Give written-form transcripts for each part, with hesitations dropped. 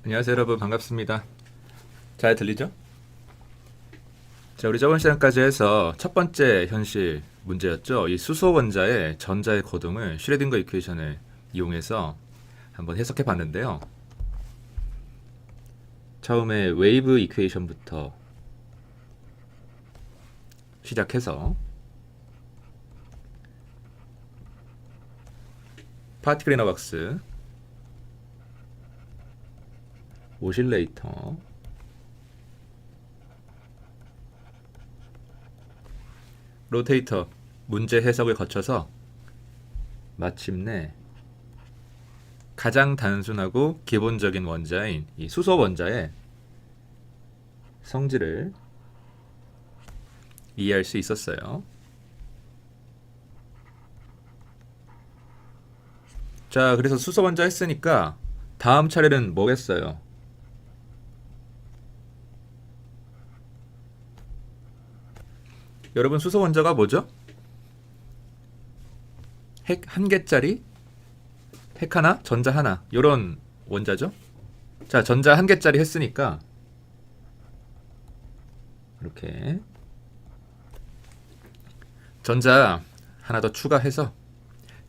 안녕하세요 여러분 반갑습니다. 잘 들리죠? 자, 우리 저번 시간까지 해서 첫 번째 현실 문제였죠. 이 수소 원자의 전자의 거동을 슈레딩거 이퀘이션을 이용해서 한번 해석해 봤는데요. 처음에 웨이브 이퀘이션부터 시작해서 파티클 이너 박스, 오실레이터, 로테이터 문제 해석을 거쳐서 마침내 가장 단순하고 기본적인 원자인 이 수소 원자의 성질을 이해할 수 있었어요. 자, 그래서 수소 원자 했으니까 다음 차례는 뭐겠어요? 여러분 수소 원자가 뭐죠? 핵 한 개짜리? 핵 하나? 전자 하나. 요런 원자죠? 자, 전자 한 개짜리 했으니까 이렇게 전자 하나 더 추가해서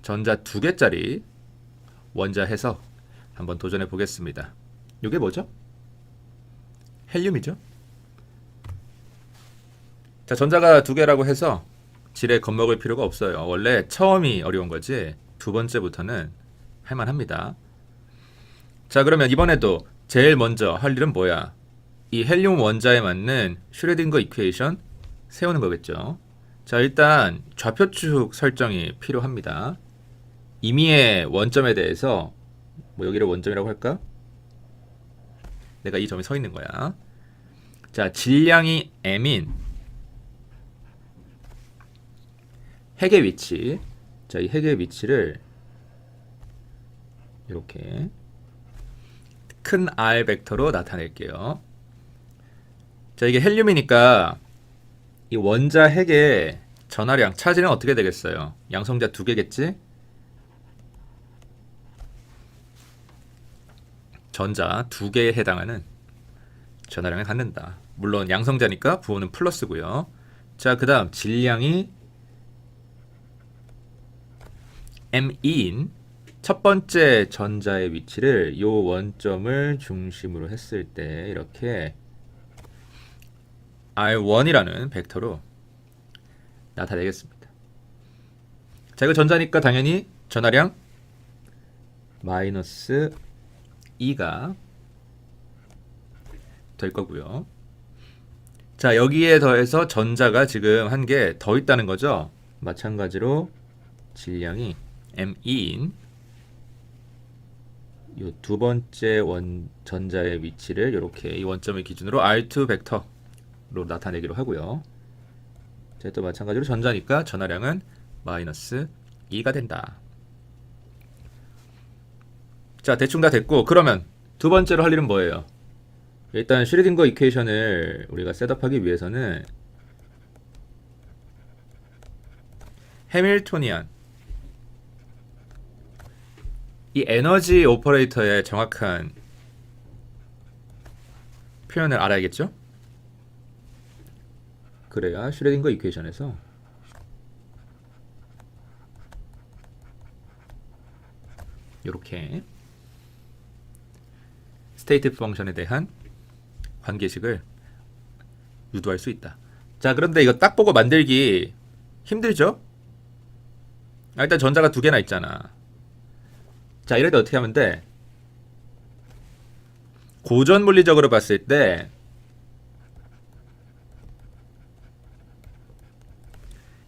전자 두 개짜리 원자 해서 한번 도전해 보겠습니다. 이게 뭐죠? 헬륨이죠? 자, 전자가 두 개라고 해서 지레 겁먹을 필요가 없어요. 원래 처음이 어려운 거지 두 번째부터는 할만합니다. 자, 그러면 이번에도 제일 먼저 할 일은 뭐야? 이 헬륨 원자에 맞는 슈레딩거 이퀘이션 세우는 거겠죠. 자, 일단 좌표축 설정이 필요합니다. 임의의 원점에 대해서 뭐 여기를 원점이라고 할까? 내가 이 점이 서 있는 거야. 자, 질량이 m인 핵의 위치. 자, 이 핵의 위치를 이렇게 큰 R 벡터로 나타낼게요. 자, 이게 헬륨이니까 이 원자 핵의 전하량, 차지는 어떻게 되겠어요? 양성자 두 개겠지? 전자 두 개에 해당하는 전하량을 갖는다. 물론 양성자니까 부호는 플러스고요. 자, 그 다음 질량이 M2인 첫 번째 전자의 위치를 이 원점을 중심으로 했을 때 이렇게 R1이라는 벡터로 나타내겠습니다. 자, 이거 전자니까 당연히 전하량 마이너스 2가 될 거고요. 자, 여기에 더해서 전자가 지금 한 개 더 있다는 거죠. 마찬가지로 질량이 M2인 이 두 번째 전자의 위치를 이렇게 이 원점을 기준으로 R2 벡터로 나타내기로 하고요. 자, 또 마찬가지로 전자니까 전하량은 마이너스 2가 된다. 자, 대충 다 됐고, 그러면 두 번째로 할 일은 뭐예요? 일단 슈레딩거 이퀘이션을 우리가 셋업하기 위해서는 해밀토니안 이 에너지 오퍼레이터의 정확한 표현을 알아야겠죠? 그래야 슈레딩거 이퀘이션에서 이렇게 스테이트 펑션에 대한 관계식을 유도할 수 있다. 자, 그런데 이거 딱 보고 만들기 힘들죠? 일단 전자가 두 개나 있잖아. 자, 이럴 때 어떻게 하면 돼? 고전 물리적으로 봤을 때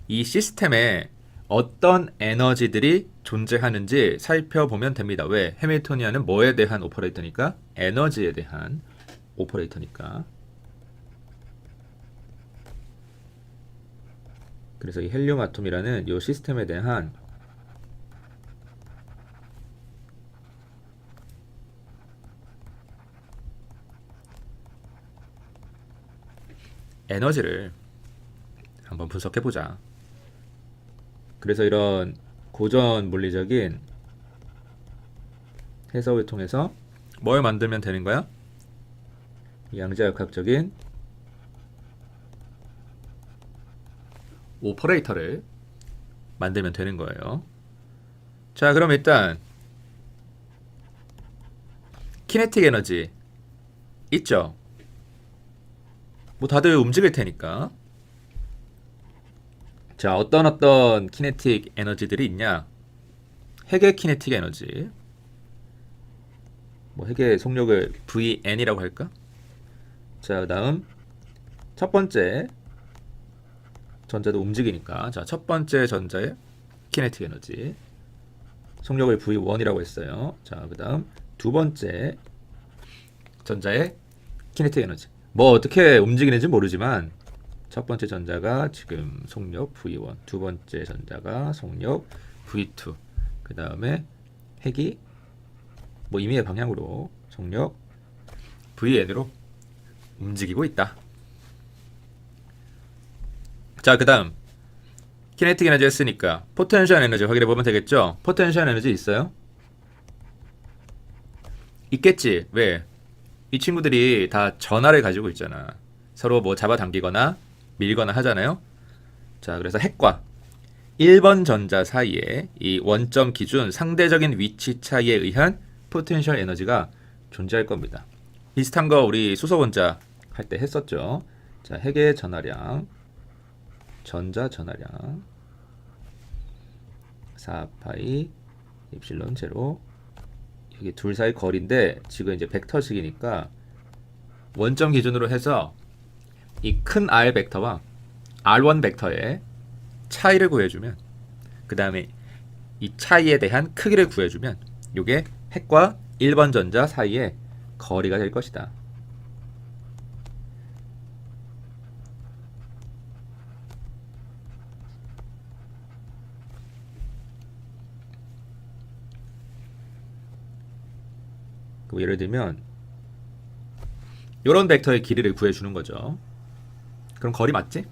이 시스템에 어떤 에너지들이 존재하는지 살펴보면 됩니다. 왜? 해밀토니안은 뭐에 대한 오퍼레이터니까? 에너지에 대한 오퍼레이터니까. 그래서 이 헬륨 아톰이라는 이 시스템에 대한 에너지를 한번 분석해 보자. 그래서 이런 고전 물리적인 해석을 통해서 뭘 만들면 되는 거야? 양자역학적인 오퍼레이터를 만들면 되는 거예요. 자, 그럼 일단 키네틱 에너지 있죠? 뭐 다들 움직일 테니까. 자, 어떤 키네틱 에너지들이 있냐? 핵의 키네틱 에너지. 뭐 핵의 속력을 VN이라고 할까? 자, 그다음 첫 번째 전자도 움직이니까. 자, 첫 번째 전자의 키네틱 에너지. 속력을 V1이라고 했어요. 자, 그다음 두 번째 전자의 키네틱 에너지. 뭐 어떻게 움직이는지 모르지만 첫 번째 전자가 지금 속력 V1, 두 번째 전자가 속력 V2, 그 다음에 핵이 뭐 임의의 방향으로 속력 VN으로 움직이고 있다. 자, 그 다음 키네틱 에너지 했으니까 포텐셜 에너지 확인해 보면 되겠죠? 포텐셜 에너지 있어요? 있겠지. 왜? 이 친구들이 다 전하를 가지고 있잖아. 서로 뭐 잡아당기거나 밀거나 하잖아요. 자, 그래서 핵과 1번 전자 사이에 이 원점 기준 상대적인 위치 차이에 의한 포텐셜 에너지가 존재할 겁니다. 비슷한 거 우리 수소 원자 할 때 했었죠. 자, 핵의 전하량, 전자 전하량 4파이 입실론 제로. 여기 둘 사이 거리인데 지금 이제 벡터식이니까 원점 기준으로 해서 이 큰 R 벡터와 R1 벡터의 차이를 구해주면, 그 다음에 이 차이에 대한 크기를 구해주면 이게 핵과 1번 전자 사이의 거리가 될 것이다. 예를 들면 이런 벡터의 길이를 구해주는 거죠. 그럼 거리 맞지?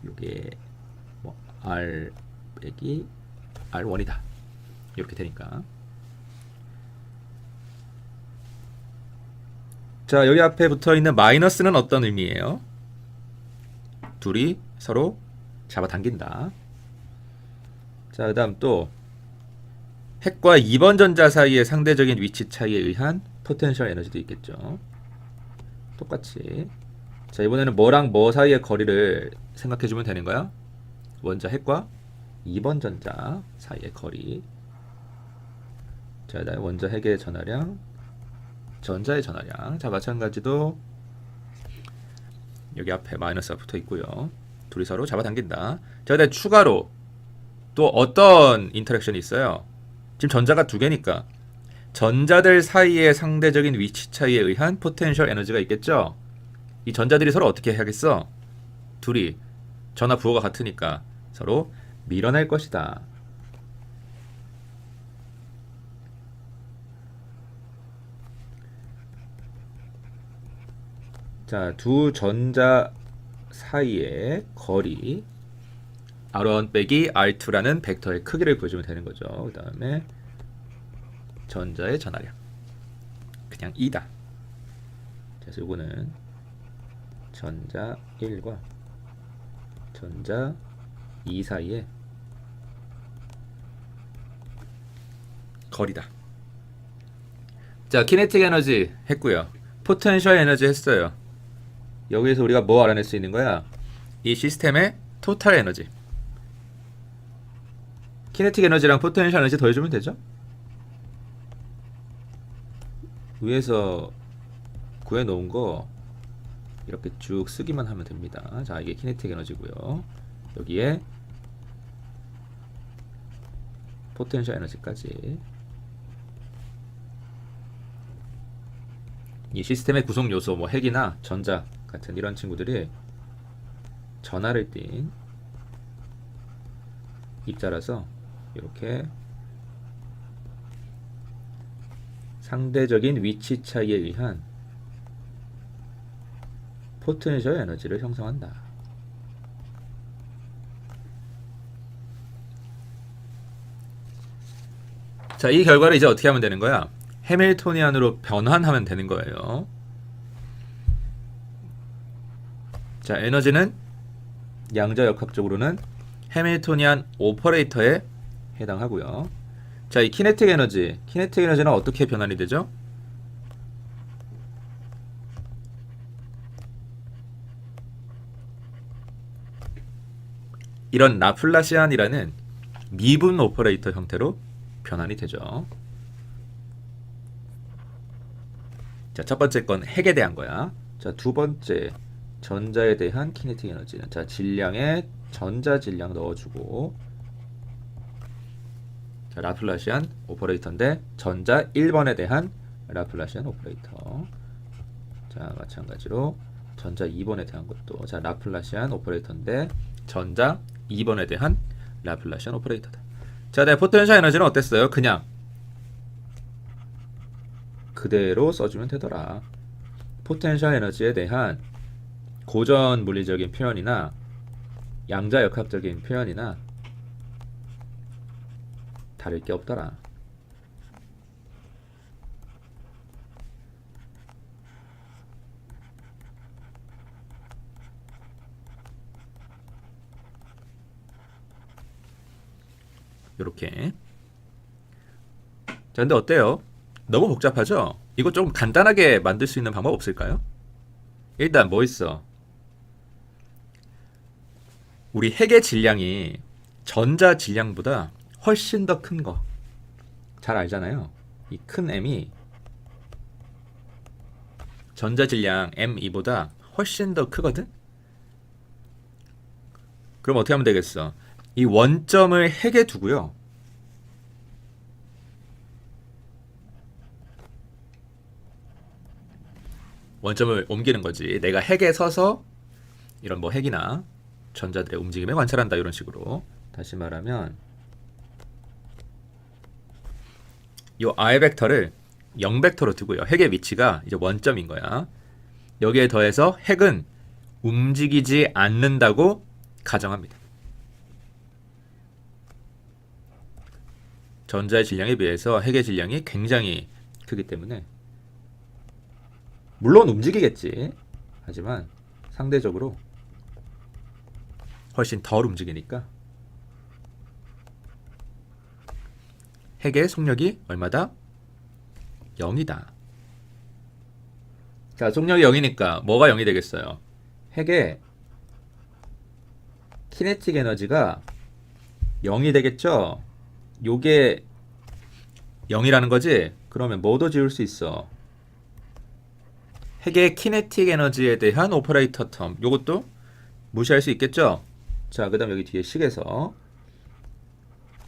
이게 뭐 R 빼기 R1이다. 이렇게 되니까. 자, 여기 앞에 붙어있는 마이너스는 어떤 의미예요? 둘이 서로 잡아당긴다. 자, 그 다음 또 핵과 2번 전자 사이의 상대적인 위치 차이에 의한 포텐셜 에너지도 있겠죠. 똑같이. 자, 이번에는 뭐랑 뭐 사이의 거리를 생각해주면 되는 거야? 원자 핵과 2번 전자 사이의 거리. 자, 그다음에 원자 핵의 전하량, 전자의 전하량. 자, 마찬가지도 여기 앞에 마이너스가 붙어 있고요. 둘이 서로 잡아당긴다. 자, 그다음에 추가로 또 어떤 인터랙션이 있어요? 지금 전자가 두 개니까 전자들 사이의 상대적인 위치 차이에 의한 포텐셜 에너지가 있겠죠? 이 전자들이 서로 어떻게 해야겠어? 둘이 전하 부호가 같으니까 서로 밀어낼 것이다. 자, 두 전자 사이의 거리 R1 빼기 R2라는 벡터의 크기를 보여주면 되는 거죠. 그 다음에 전자의 전하량 그냥 2다. 그래서 이거는 전자 1과 전자 2 사이의 거리다. 자, 키네틱 에너지 했고요. 포텐셜 에너지 했어요. 여기에서 우리가 뭐 알아낼 수 있는 거야? 이 시스템의 토탈 에너지. 키네틱 에너지랑 포텐셜 에너지 더해주면 되죠? 위에서 구해놓은 거 이렇게 쭉 쓰기만 하면 됩니다. 자, 이게 키네틱 에너지고요. 여기에 포텐셜 에너지까지. 이 시스템의 구성 요소, 뭐 핵이나 전자 같은 이런 친구들이 전하를 띤 입자라서 이렇게 상대적인 위치 차이에 의한 포텐셜 에너지를 형성한다. 자, 이 결과를 이제 어떻게 하면 되는 거야? 해밀토니안으로 변환하면 되는 거예요. 자, 에너지는 양자역학적으로는 해밀토니안 오퍼레이터에 해당하고요. 자, 이 키네틱 에너지는 어떻게 변환이 되죠? 이런 라플라시안이라는 미분 오퍼레이터 형태로 변환이 되죠. 자, 첫 번째 건 핵에 대한 거야. 자, 두 번째 전자에 대한 키네틱 에너지는, 자, 질량에 전자 질량 넣어주고, 자, 라플라시안 오퍼레이터인데 전자 1번에 대한 라플라시안 오퍼레이터. 자, 마찬가지로 전자 2번에 대한 것도, 자, 라플라시안 오퍼레이터인데 전자 2번에 대한 라플라시안 오퍼레이터다. 자, 네, 포텐셜 에너지는 어땠어요? 그냥 그대로 써주면 되더라. 포텐셜 에너지에 대한 고전 물리적인 표현이나 양자역학적인 표현이나 다를 게 없더라. 요렇게. 자, 근데 어때요? 너무 복잡하죠? 이거 좀 간단하게 만들 수 있는 방법 없을까요? 일단 뭐 있어? 우리 핵의 질량이 전자 질량보다 훨씬 더 큰 거 잘 알잖아요. 이 큰 M이 전자 질량 M2보다 훨씬 더 크거든? 그럼 어떻게 하면 되겠어? 이 원점을 핵에 두고요. 원점을 옮기는 거지. 내가 핵에 서서 이런 뭐 핵이나 전자들의 움직임을 관찰한다, 이런 식으로. 다시 말하면 이 R 벡터를 0 벡터로 두고요. 핵의 위치가 이제 원점인 거야. 여기에 더해서 핵은 움직이지 않는다고 가정합니다. 전자의 질량에 비해서 핵의 질량이 굉장히 크기 때문에, 물론 움직이겠지. 하지만 상대적으로 훨씬 덜 움직이니까 핵의 속력이 얼마다? 0이다. 자, 속력이 0이니까 뭐가 0이 되겠어요? 핵의 키네틱 에너지가 0이 되겠죠? 요게 0이라는 거지? 그러면 뭐도 지울 수 있어? 핵의 키네틱 에너지에 대한 오퍼레이터 텀, 요것도 무시할 수 있겠죠? 자, 그 다음 여기 뒤에 식에서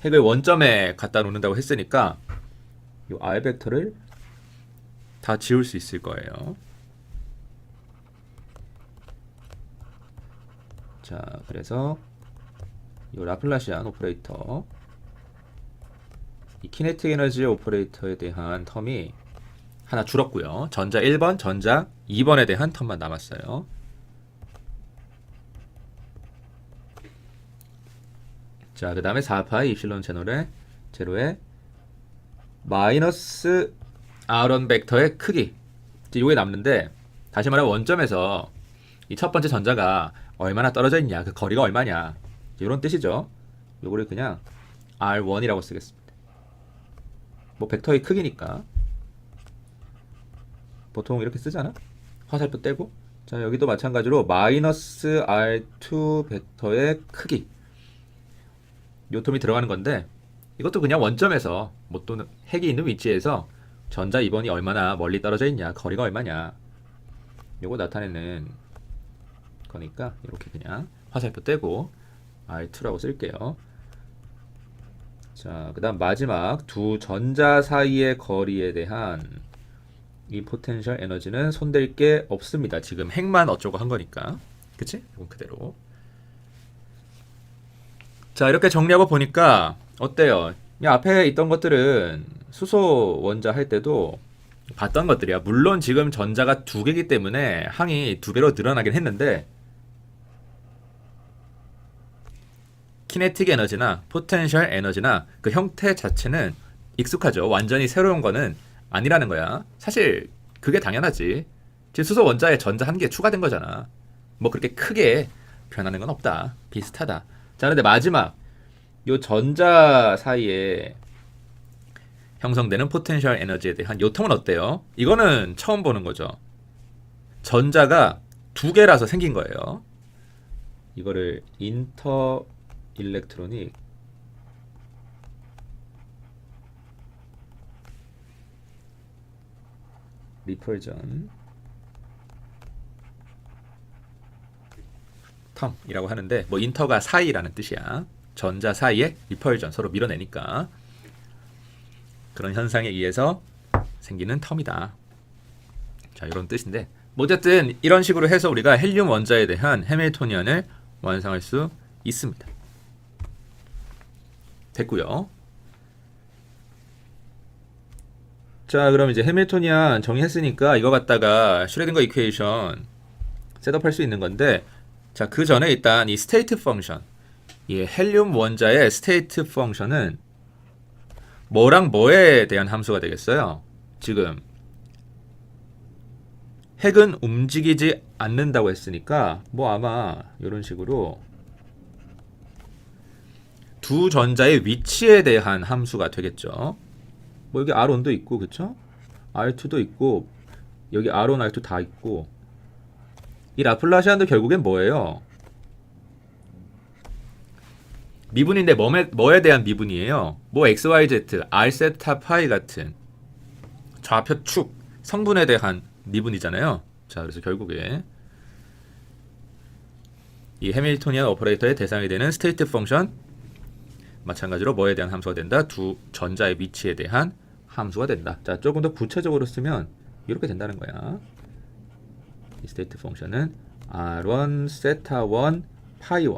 핵을 원점에 갖다 놓는다고 했으니까 이 R 벡터를 다 지울 수 있을 거예요. 자, 그래서 이 라플라시안 오퍼레이터, 이 키네틱 에너지 오퍼레이터에 대한 텀이 하나 줄었고요. 전자 1번, 전자 2번에 대한 텀만 남았어요. 자, 그 다음에 4파이 입실론 제로의 마이너스 R1 벡터의 크기, 이제 요게 남는데, 다시 말하면 원점에서 이 첫 번째 전자가 얼마나 떨어져 있냐, 그 거리가 얼마냐, 이런 뜻이죠. 요거를 그냥 R1이라고 쓰겠습니다. 뭐 벡터의 크기니까 보통 이렇게 쓰잖아. 화살표 떼고. 자, 여기도 마찬가지로 마이너스 R2 벡터의 크기, 요 텀이 들어가는 건데, 이것도 그냥 원점에서 뭐 또는 핵이 있는 위치에서 전자 2번이 얼마나 멀리 떨어져 있냐, 거리가 얼마냐, 요거 나타내는 거니까 이렇게 그냥 화살표 떼고 R2라고 쓸게요. 자, 그 다음 마지막 두 전자 사이의 거리에 대한 이 포텐셜 에너지는 손댈 게 없습니다. 지금 핵만 어쩌고 한 거니까. 그치? 이건 그대로. 자, 이렇게 정리하고 보니까 어때요? 이 앞에 있던 것들은 수소 원자 할 때도 봤던 것들이야. 물론 지금 전자가 두 개이기 때문에 항이 두 배로 늘어나긴 했는데, 키네틱 에너지나 포텐셜 에너지나 그 형태 자체는 익숙하죠. 완전히 새로운 거는 아니라는 거야. 사실 그게 당연하지. 지금 수소 원자에 전자 한 개 추가된 거잖아. 뭐 그렇게 크게 변하는 건 없다. 비슷하다. 자, 근데 마지막 요 전자 사이에 형성되는 포텐셜 에너지에 대한 요 텀은 어때요? 이거는 처음 보는 거죠. 전자가 두 개라서 생긴 거예요. 이거를 인터 일렉트로닉 리펄전 텀이라고 하는데 뭐 인터가 사이라는 뜻이야. 전자 사이에 리펄전 서로 밀어내니까 그런 현상에 의해서 생기는 텀이다. 자, 이런 뜻인데 뭐 어쨌든 이런 식으로 해서 우리가 헬륨 원자에 대한 해밀토니언을 완성할 수 있습니다. 됐고요. 자, 그럼 이제 해밀토니언 정의했으니까 이거 갖다가 슈레딩거 이퀘이션 셋업할 수 있는 건데, 자, 그 전에 일단 이 스테이트 펑션, 이 헬륨 원자의 스테이트 펑션은 뭐랑 뭐에 대한 함수가 되겠어요? 지금 핵은 움직이지 않는다고 했으니까 뭐 아마 이런 식으로 두 전자의 위치에 대한 함수가 되겠죠. 뭐 여기 R1도 있고, 그쵸? R2도 있고, 여기 R1, R2 다 있고, 이 라플라시안도 결국엔 뭐예요? 미분인데 뭐에 대한 미분이에요? 뭐 XYZ, R 세타 파이 같은 좌표 축 성분에 대한 미분이잖아요. 자, 그래서 결국에 이 해밀토니안 오퍼레이터의 대상이 되는 스테이트 펑션, 마찬가지로 뭐에 대한 함수가 된다? 두 전자의 위치에 대한 함수가 된다. 자, 조금 더 구체적으로 쓰면 이렇게 된다는 거야. 이 스테이트 펑션은 R1 세타 1 파이 1,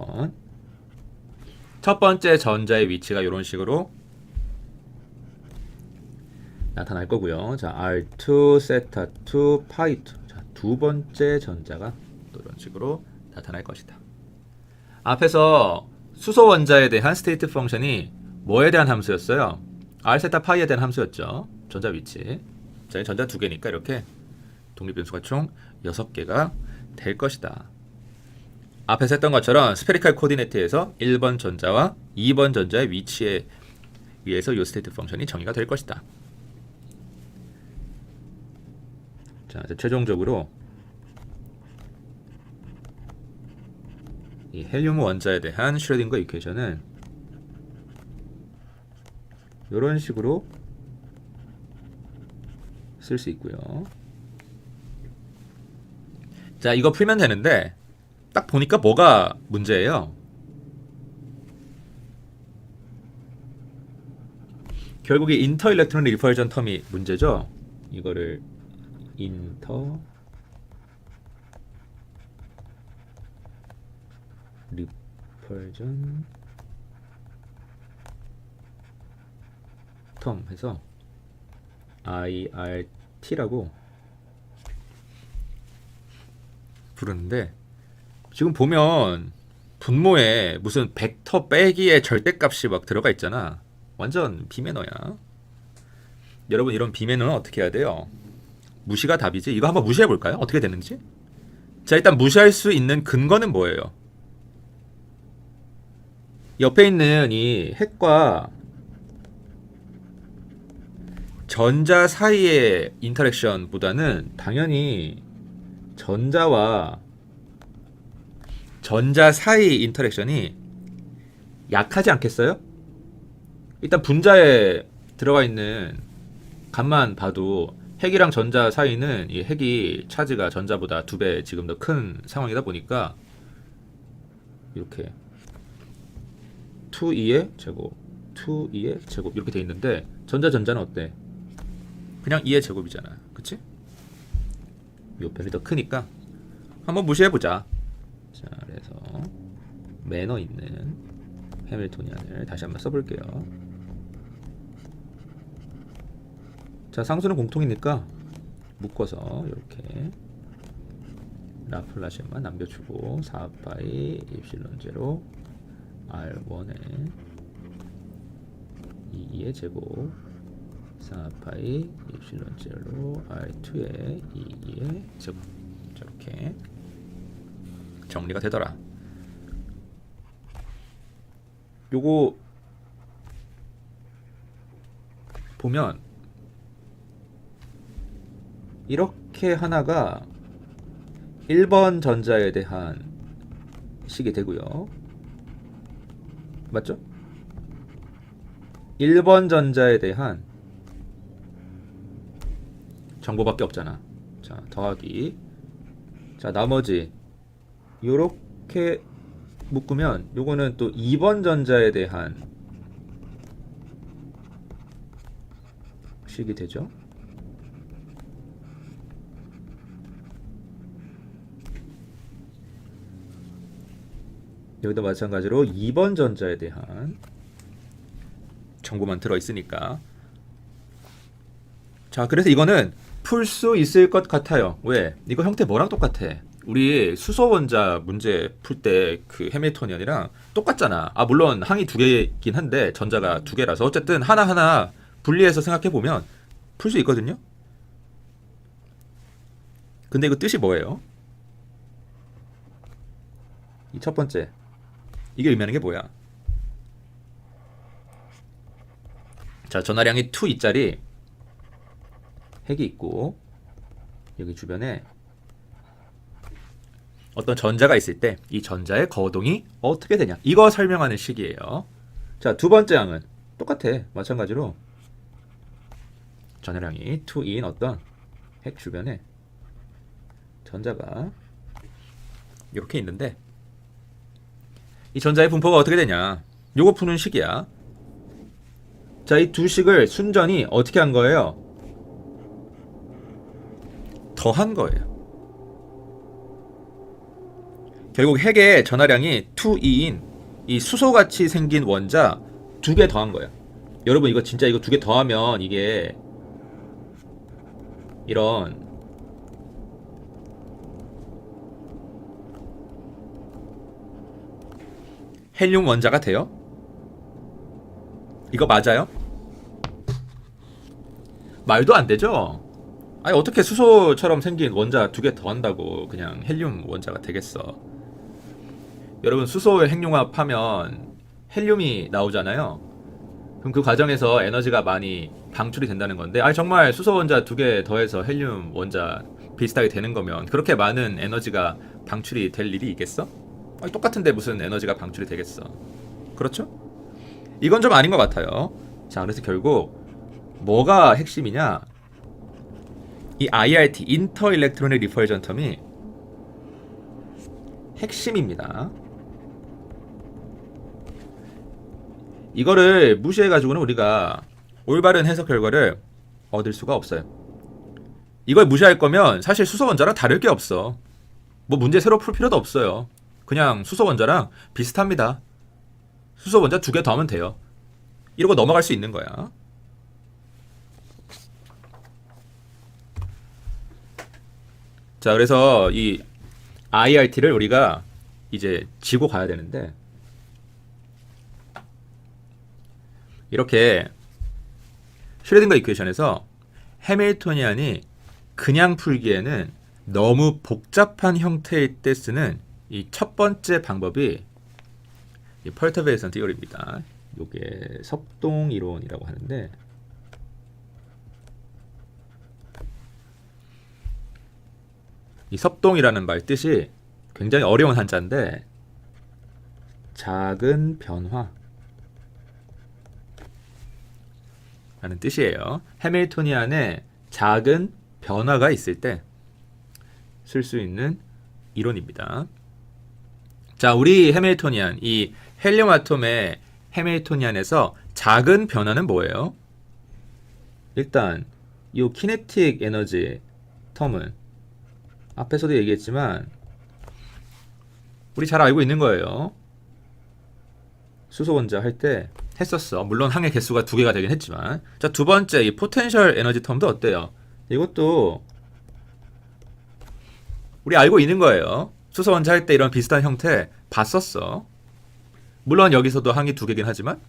첫 번째 전자의 위치가 이런 식으로 나타날 거고요. 자, R2 세타 2 파이 2, 자, 두 번째 전자가 또 이런 식으로 나타날 것이다. 앞에서 수소 원자에 대한 스테이트 펑션이 뭐에 대한 함수였어요? R 세타 파이에 대한 함수였죠. 전자 위치. 자, 전자 두 개니까 이렇게 독립변수가 총 6개가 될 것이다. 앞에서 했던 것처럼 스페리칼 코디네이트에서 1번 전자와 2번 전자의 위치에 의해서 이 스테이트 펑션이 정의가 될 것이다. 자, 이제 최종적으로 이 헬륨 원자에 대한 슈레딩거 이퀘이션은 이런 식으로 쓸 수 있고요. 자, 이거 풀면 되는데 딱 보니까 뭐가 문제예요? 결국 이 인터 일렉트론 리펄전 텀이 문제죠. 이거를 인터 리펄전 텀 해서 IRT라고 부르는데, 지금 보면 분모에 무슨 벡터 빼기의 절대값이 막 들어가 있잖아. 완전 비매너야. 여러분, 이런 비매너는 어떻게 해야 돼요? 무시가 답이지. 이거 한번 무시해 볼까요? 어떻게 되는지. 자, 일단 무시할 수 있는 근거는 뭐예요? 옆에 있는 이 핵과 전자 사이의 인터랙션보다는 당연히 전자와 전자 사이 인터랙션이 약하지 않겠어요? 일단 분자에 들어가 있는 값만 봐도 핵이랑 전자 사이는 이 핵이 차지가 전자보다 2배 지금 더 큰 상황이다 보니까 이렇게 2E의 제곱, 2E의 제곱 이렇게 돼 있는데, 전자는 어때? 그냥 2의 제곱이잖아. 그치? 이 편이 더 크니까 한번 무시해보자. 자, 그래서 매너 있는 해밀토니안을 다시 한번 써볼게요. 자, 상수는 공통이니까 묶어서 이렇게 라플라시안만 남겨주고 4파이 입실론 제로 R1에 2의 제곱 4파이 입실론 제로 R2의 2의 제곱. 이렇게 정리가 되더라. 요거 보면 이렇게 하나가 1번 전자에 대한 식이 되고요. 맞죠? 1번 전자에 대한 정보밖에 없잖아. 자, 더하기. 자, 나머지 요렇게 묶으면 요거는 또 2번 전자에 대한 식이 되죠. 여기도 마찬가지로 2번 전자에 대한 정보만 들어있으니까. 자, 그래서 이거는 풀 수 있을 것 같아요. 왜? 이거 형태 뭐랑 똑같아? 우리 수소 원자 문제 풀 때 그 해밀토니언이랑 똑같잖아. 아, 물론 항이 두 개이긴 한데 전자가 두 개라서 어쨌든 하나하나 분리해서 생각해 보면 풀 수 있거든요. 근데 이거 뜻이 뭐예요? 이 첫 번째, 이게 의미하는 게 뭐야? 자, 전하량이 2E짜리 핵이 있고 여기 주변에 어떤 전자가 있을 때 이 전자의 거동이 어떻게 되냐, 이거 설명하는 식이에요. 자, 두 번째 항은 똑같아. 마찬가지로 전하량이 2E인 어떤 핵 주변에 전자가 이렇게 있는데 이 전자의 분포가 어떻게 되냐, 요거 푸는 식이야. 자, 이 두 식을 순전히 어떻게 한 거예요? 더한 거예요. 결국 핵의 전하량이 2E인 이 수소같이 생긴 원자 두 개 더한 거야. 여러분, 이거 진짜 이거 두 개 더하면 이게 이런 헬륨 원자가 돼요? 이거 맞아요? 말도 안 되죠? 아니, 어떻게 수소처럼 생긴 원자 두 개 더한다고 그냥 헬륨 원자가 되겠어? 여러분, 수소 핵융합 하면 헬륨이 나오잖아요. 그럼 그 과정에서 에너지가 많이 방출이 된다는 건데, 아니 정말 수소 원자 두 개 더해서 헬륨 원자 비슷하게 되는 거면 그렇게 많은 에너지가 방출이 될 일이 있겠어? 아니, 똑같은데 무슨 에너지가 방출이 되겠어? 그렇죠? 이건 좀 아닌 것 같아요. 자, 그래서 결국 뭐가 핵심이냐? 이 IRT, 인터 일렉트로닉 리펄전 텀이 핵심입니다. 이거를 무시해가지고는 우리가 올바른 해석 결과를 얻을 수가 없어요. 이걸 무시할 거면 사실 수소 원자랑 다를 게 없어. 뭐 문제 새로 풀 필요도 없어요. 그냥 수소 원자랑 비슷합니다. 수소 원자 두 개 더하면 돼요. 이러고 넘어갈 수 있는 거야. 자, 그래서 이 IRT를 우리가 이제 지고 가야 되는데, 이렇게 슈레딩거 이퀘이션에서 해밀토니안이 그냥 풀기에는 너무 복잡한 형태일 때 쓰는 이 첫 번째 방법이 이 펄터베이션 티어리입니다. 이게 섭동 이론이라고 하는데, 이 섭동이라는 말 뜻이 굉장히 어려운 한자인데 작은 변화 라는 뜻이에요. 해밀토니안에 작은 변화가 있을 때 쓸 수 있는 이론입니다. 자, 우리 해밀토니안, 이 헬륨 아톰의 해밀토니안에서 작은 변화는 뭐예요? 일단 이 키네틱 에너지 텀은 앞에서도 얘기했지만 우리 잘 알고 있는 거예요. 수소 원자 할 때 했었어. 물론 항의 개수가 두 개가 되긴 했지만. 자, 두 번째 이 포텐셜 에너지 텀도 어때요? 이것도 우리 알고 있는 거예요. 수소 원자 할 때 이런 비슷한 형태 봤었어. 물론 여기서도 항이 두 개긴 하지만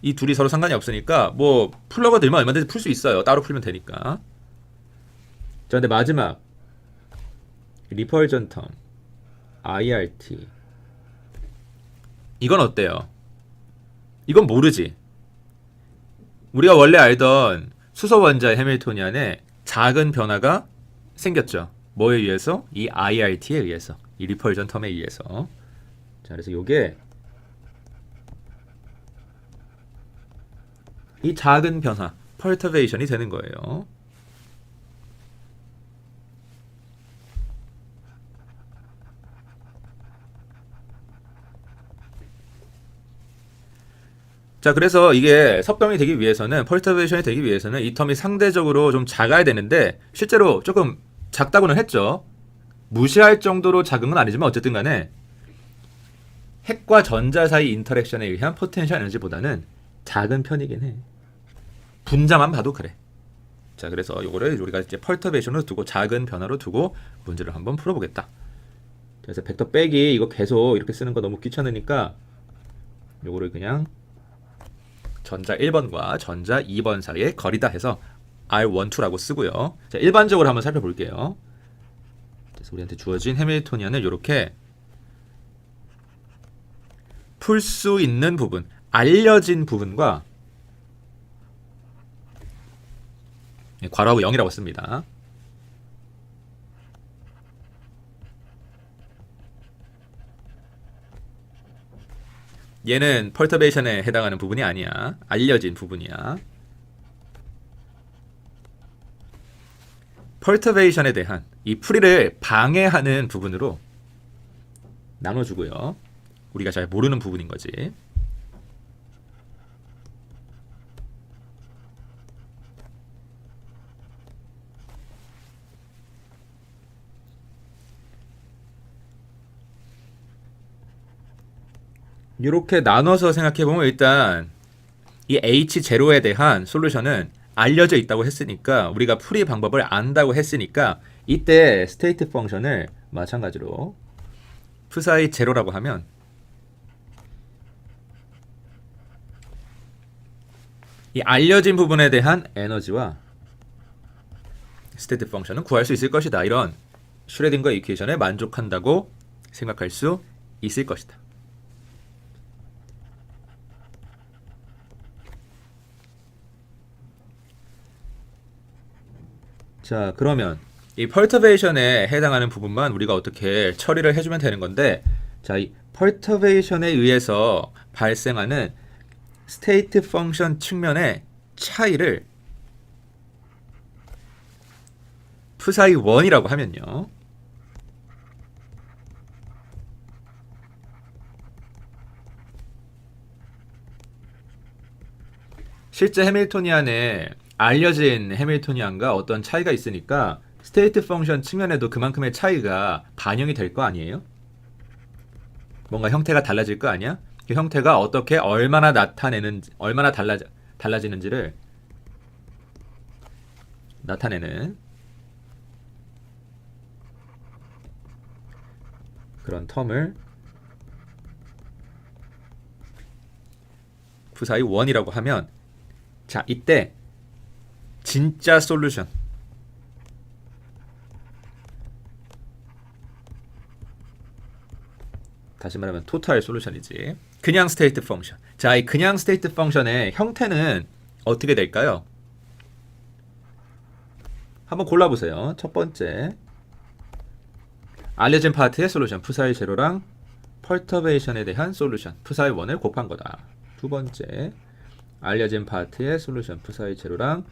이 둘이 서로 상관이 없으니까 뭐 풀러가 들면 얼마든지 풀 수 있어요. 따로 풀면 되니까. 자, 근데 마지막 리펄전 텀 IRT 이건 어때요? 이건 모르지. 우리가 원래 알던 수소 원자의 해밀토니안에 작은 변화가 생겼죠. 뭐에 의해서? 이 IRT에 의해서. 이 리펄전 텀에 의해서. 자, 그래서 요게 이 작은 변화, 펄터베이션이 되는 거예요. 자, 그래서 이게 석병이 되기 위해서는, 펄터베이션이 되기 위해서는 이 텀이 상대적으로 좀 작아야 되는데 실제로 조금 작다고는 했죠. 무시할 정도로 작은 건 아니지만 어쨌든 간에 핵과 전자 사이 인터랙션에 의한 포텐셜 에너지보다는 작은 편이긴 해. 분자만 봐도 그래. 자, 그래서 요거를 우리가 이제 펄터베이션으로 두고 작은 변화로 두고 문제를 한번 풀어보겠다. 그래서 벡터 빼기 이거 계속 이렇게 쓰는 거 너무 귀찮으니까 요거를 그냥 전자 1번과 전자 2번 사이의 거리다 해서 R12라고 쓰고요. 자, 일반적으로 한번 살펴볼게요. 그래서 우리한테 주어진 해밀토니안을 이렇게 풀 수 있는 부분, 알려진 부분과 괄호하고 0이라고 씁니다. 얘는 펄터베이션에 해당하는 부분이 아니야. 알려진 부분이야. 펄터베이션에 대한 이 풀이를 방해하는 부분으로 나눠주고요. 우리가 잘 모르는 부분인 거지. 이렇게 나눠서 생각해보면 일단 이 H0에 대한 솔루션은 알려져 있다고 했으니까 우리가 풀이 방법을 안다고 했으니까 이때 스테이트 펑션을 마찬가지로 푸사이 제로라고 하면 이 알려진 부분에 대한 에너지와 스테이트 펑션은 구할 수 있을 것이다. 이런 슈레딩거 이퀘이션에 만족한다고 생각할 수 있을 것이다. 자, 그러면 이 펄터베이션에 해당하는 부분만 우리가 어떻게 처리를 해주면 되는 건데, 자, 이 펄터베이션에 의해서 발생하는 스테이트 펑션 측면의 차이를 푸사이 1이라고 하면요. 실제 해밀토니안에 알려진 해밀토니안과 어떤 차이가 있으니까 스테이트 펑션 측면에도 그만큼의 차이가 반영이 될 거 아니에요? 뭔가 형태가 달라질 거 아니야? 그 형태가 어떻게 얼마나 나타내는지, 얼마나 달라지는지를 나타내는 그런 텀을 푸사이 1이라고 하면, 자, 이때 진짜 솔루션, 다시 말하면 토탈 솔루션이지. 그냥 스테이트 펑션. 자, 이 그냥 스테이트 펑션의 형태는 어떻게 될까요? 한번 골라보세요. 첫 번째, 알려진 파트의 솔루션 푸사이 제로랑 펄터베이션에 대한 솔루션 푸사이 1을 곱한 거다. 두 번째, 알려진 파트의 솔루션 푸사이 제로랑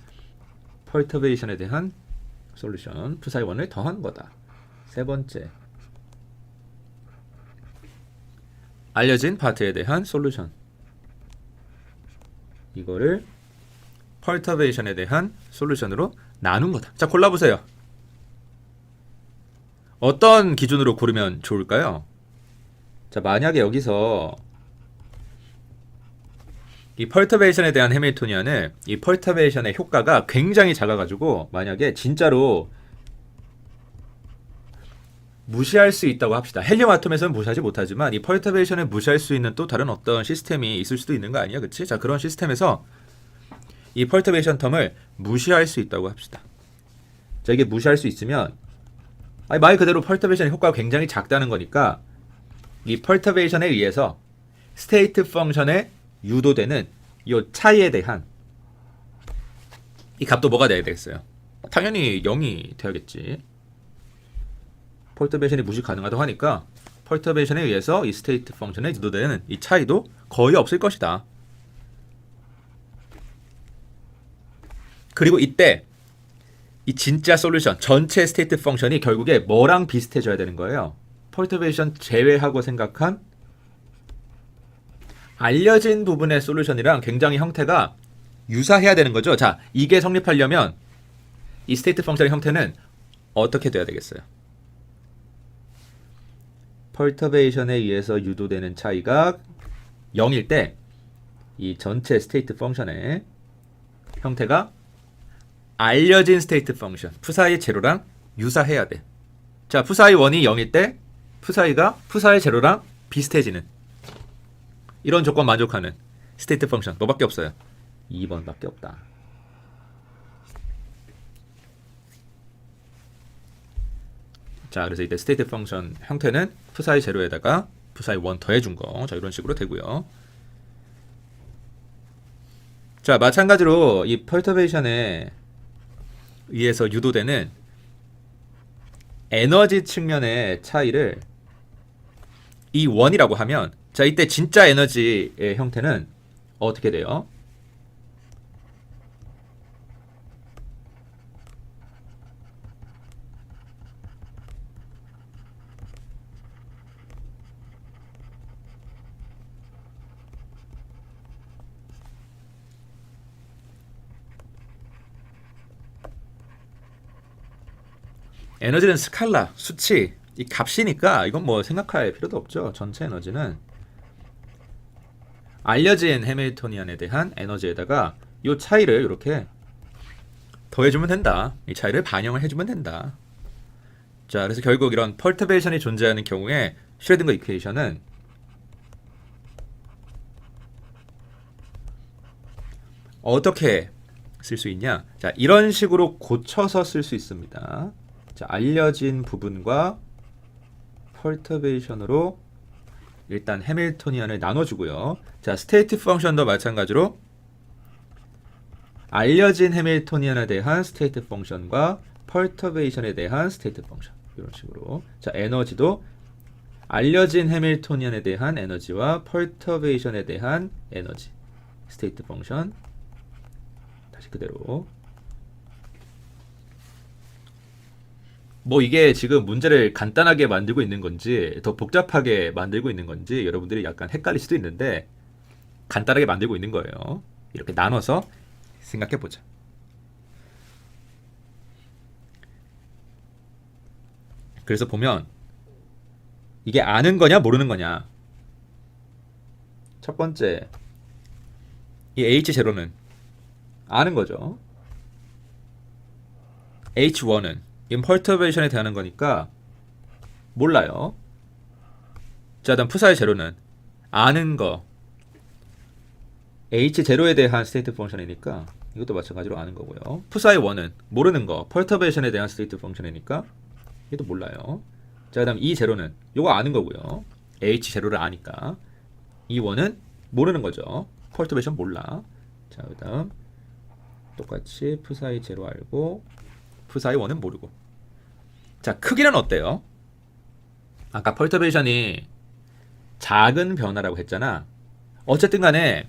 펄터베이션에 대한 솔루션 푸사이 1을 더한 거다. 세 번째, 알려진 파트에 대한 솔루션 이거를 펄터베이션에 대한 솔루션으로 나눈 거다. 자, 골라보세요. 어떤 기준으로 고르면 좋을까요? 자, 만약에 여기서 이 펄터베이션에 대한 해밀토니안을 이 펄터베이션의 효과가 굉장히 작아가지고 만약에 진짜로 무시할 수 있다고 합시다. 헬륨 아톰에서는 무시하지 못하지만 이 퍼터베이션을 무시할 수 있는 또 다른 어떤 시스템이 있을 수도 있는 거 아니야, 그치? 자, 그런 시스템에서 이 퍼터베이션 텀을 무시할 수 있다고 합시다. 자, 이게 무시할 수 있으면 말 그대로 퍼터베이션 효과가 굉장히 작다는 거니까 이 퍼터베이션에 의해서 스테이트 펑션에 유도되는 이 차이에 대한 이 값도 뭐가 돼야 되겠어요? 당연히 0이 돼야겠지. 퍼터베이션이 무시 가능하다고 하니까 퍼터베이션에 의해서 이 스테이트 펑션에 유도되는 이 차이도 거의 없을 것이다. 그리고 이때 이 진짜 솔루션 전체 스테이트 펑션이 결국에 뭐랑 비슷해져야 되는 거예요? 퍼터베이션 제외하고 생각한 알려진 부분의 솔루션이랑 굉장히 형태가 유사해야 되는 거죠. 자, 이게 성립하려면 이 스테이트 펑션의 형태는 어떻게 돼야 되겠어요? 퍼터베이션에 의해서 유도되는 차이가 0일 때 이 전체 스테이트 펑션의 형태가 알려진 스테이트 펑션 푸사이 제로랑 유사해야 돼. 자, 푸사이 1이 0일 때 푸사이 제로랑 비슷해지는 이런 조건 만족하는 스테이트 펑션 뭐밖에 없어요? 2번밖에 없다. 자, 그래서 이때 스테이트 펑션 형태는 푸사이 제로에다가 푸사이 1 더해준 거. 자, 이런 식으로 되고요. 자, 마찬가지로 이 퍼터베이션에 의해서 유도되는 에너지 측면의 차이를 이 1이라고 하면 자, 이때 진짜 에너지의 형태는 어떻게 돼요? 에너지는 스칼라, 수치, 이 값이니까 이건 뭐 생각할 필요도 없죠. 전체 에너지는 알려진 해밀토니안에 대한 에너지에다가 이 차이를 이렇게 더해주면 된다. 이 차이를 반영을 해주면 된다. 자, 그래서 결국 이런 퍼터베이션이 존재하는 경우에 슈레딩거 이퀘이션은 어떻게 쓸 수 있냐? 자, 이런 식으로 고쳐서 쓸 수 있습니다. 자, 알려진 부분과 퍼터베이션으로 일단 해밀토니안을 나눠주고요. 자, 스테이트 펑션도 마찬가지로 알려진 해밀토니안에 대한 스테이트 펑션과 퍼터베이션에 대한 스테이트 펑션 이런 식으로. 자, 에너지도 알려진 해밀토니안에 대한 에너지와 퍼터베이션에 대한 에너지 스테이트 펑션 다시 그대로. 뭐 이게 지금 문제를 간단하게 만들고 있는 건지 더 복잡하게 만들고 있는 건지 여러분들이 약간 헷갈릴 수도 있는데 간단하게 만들고 있는 거예요. 이렇게 나눠서 생각해 보자. 그래서 보면 이게 아는 거냐 모르는 거냐. 첫 번째 이 H0는 아는 거죠. H1은 이건 퍼터베이션에 대한 거니까 몰라요. 자, 다음 푸사이 제로는 아는 거. H0에 대한 스테이트 펑션이니까 이것도 마찬가지로 아는 거고요. 푸사이 1은 모르는 거. 퍼터베이션에 대한 스테이트 펑션이니까 이것도 몰라요. 자, 그다음 E0는 이거 아는 거고요. H0를 아니까. E1은 모르는 거죠. 퍼터베이션 몰라. 자, 그다음 똑같이 푸사이 0 알고 푸사이 1은 모르고. 자, 크기는 어때요? 아까 퍼터베이션이 작은 변화라고 했잖아. 어쨌든 간에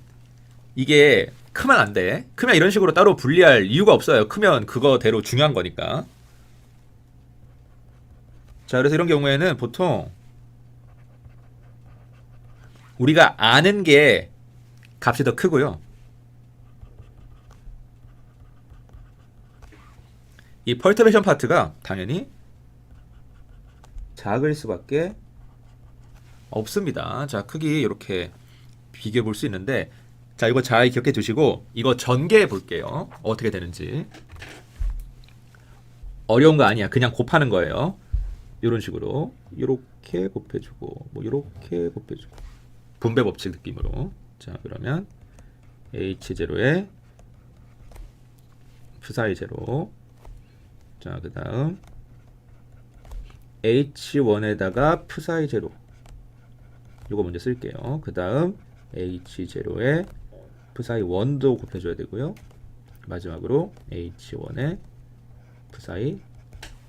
이게 크면 안 돼. 크면 이런 식으로 따로 분리할 이유가 없어요. 크면 그거대로 중요한 거니까. 자, 그래서 이런 경우에는 보통 우리가 아는 게 값이 더 크고요. 이 퍼터베이션 파트가 당연히 작을 수밖에 없습니다. 자, 크기 이렇게 비교해 볼 수 있는데, 자, 이거 잘 기억해 두시고 이거 전개해 볼게요. 어떻게 되는지. 어려운 거 아니야. 그냥 곱하는 거예요. 이런 식으로 이렇게 곱해주고 뭐 이렇게 곱해주고 분배 법칙 느낌으로. 자 그러면 H0에 psi 제로. 자 그 다음 H1에다가 psi 제로. 요거 먼저 쓸게요. 그 다음 H0에 psi 1도 곱해줘야 되고요. 마지막으로 H1에 psi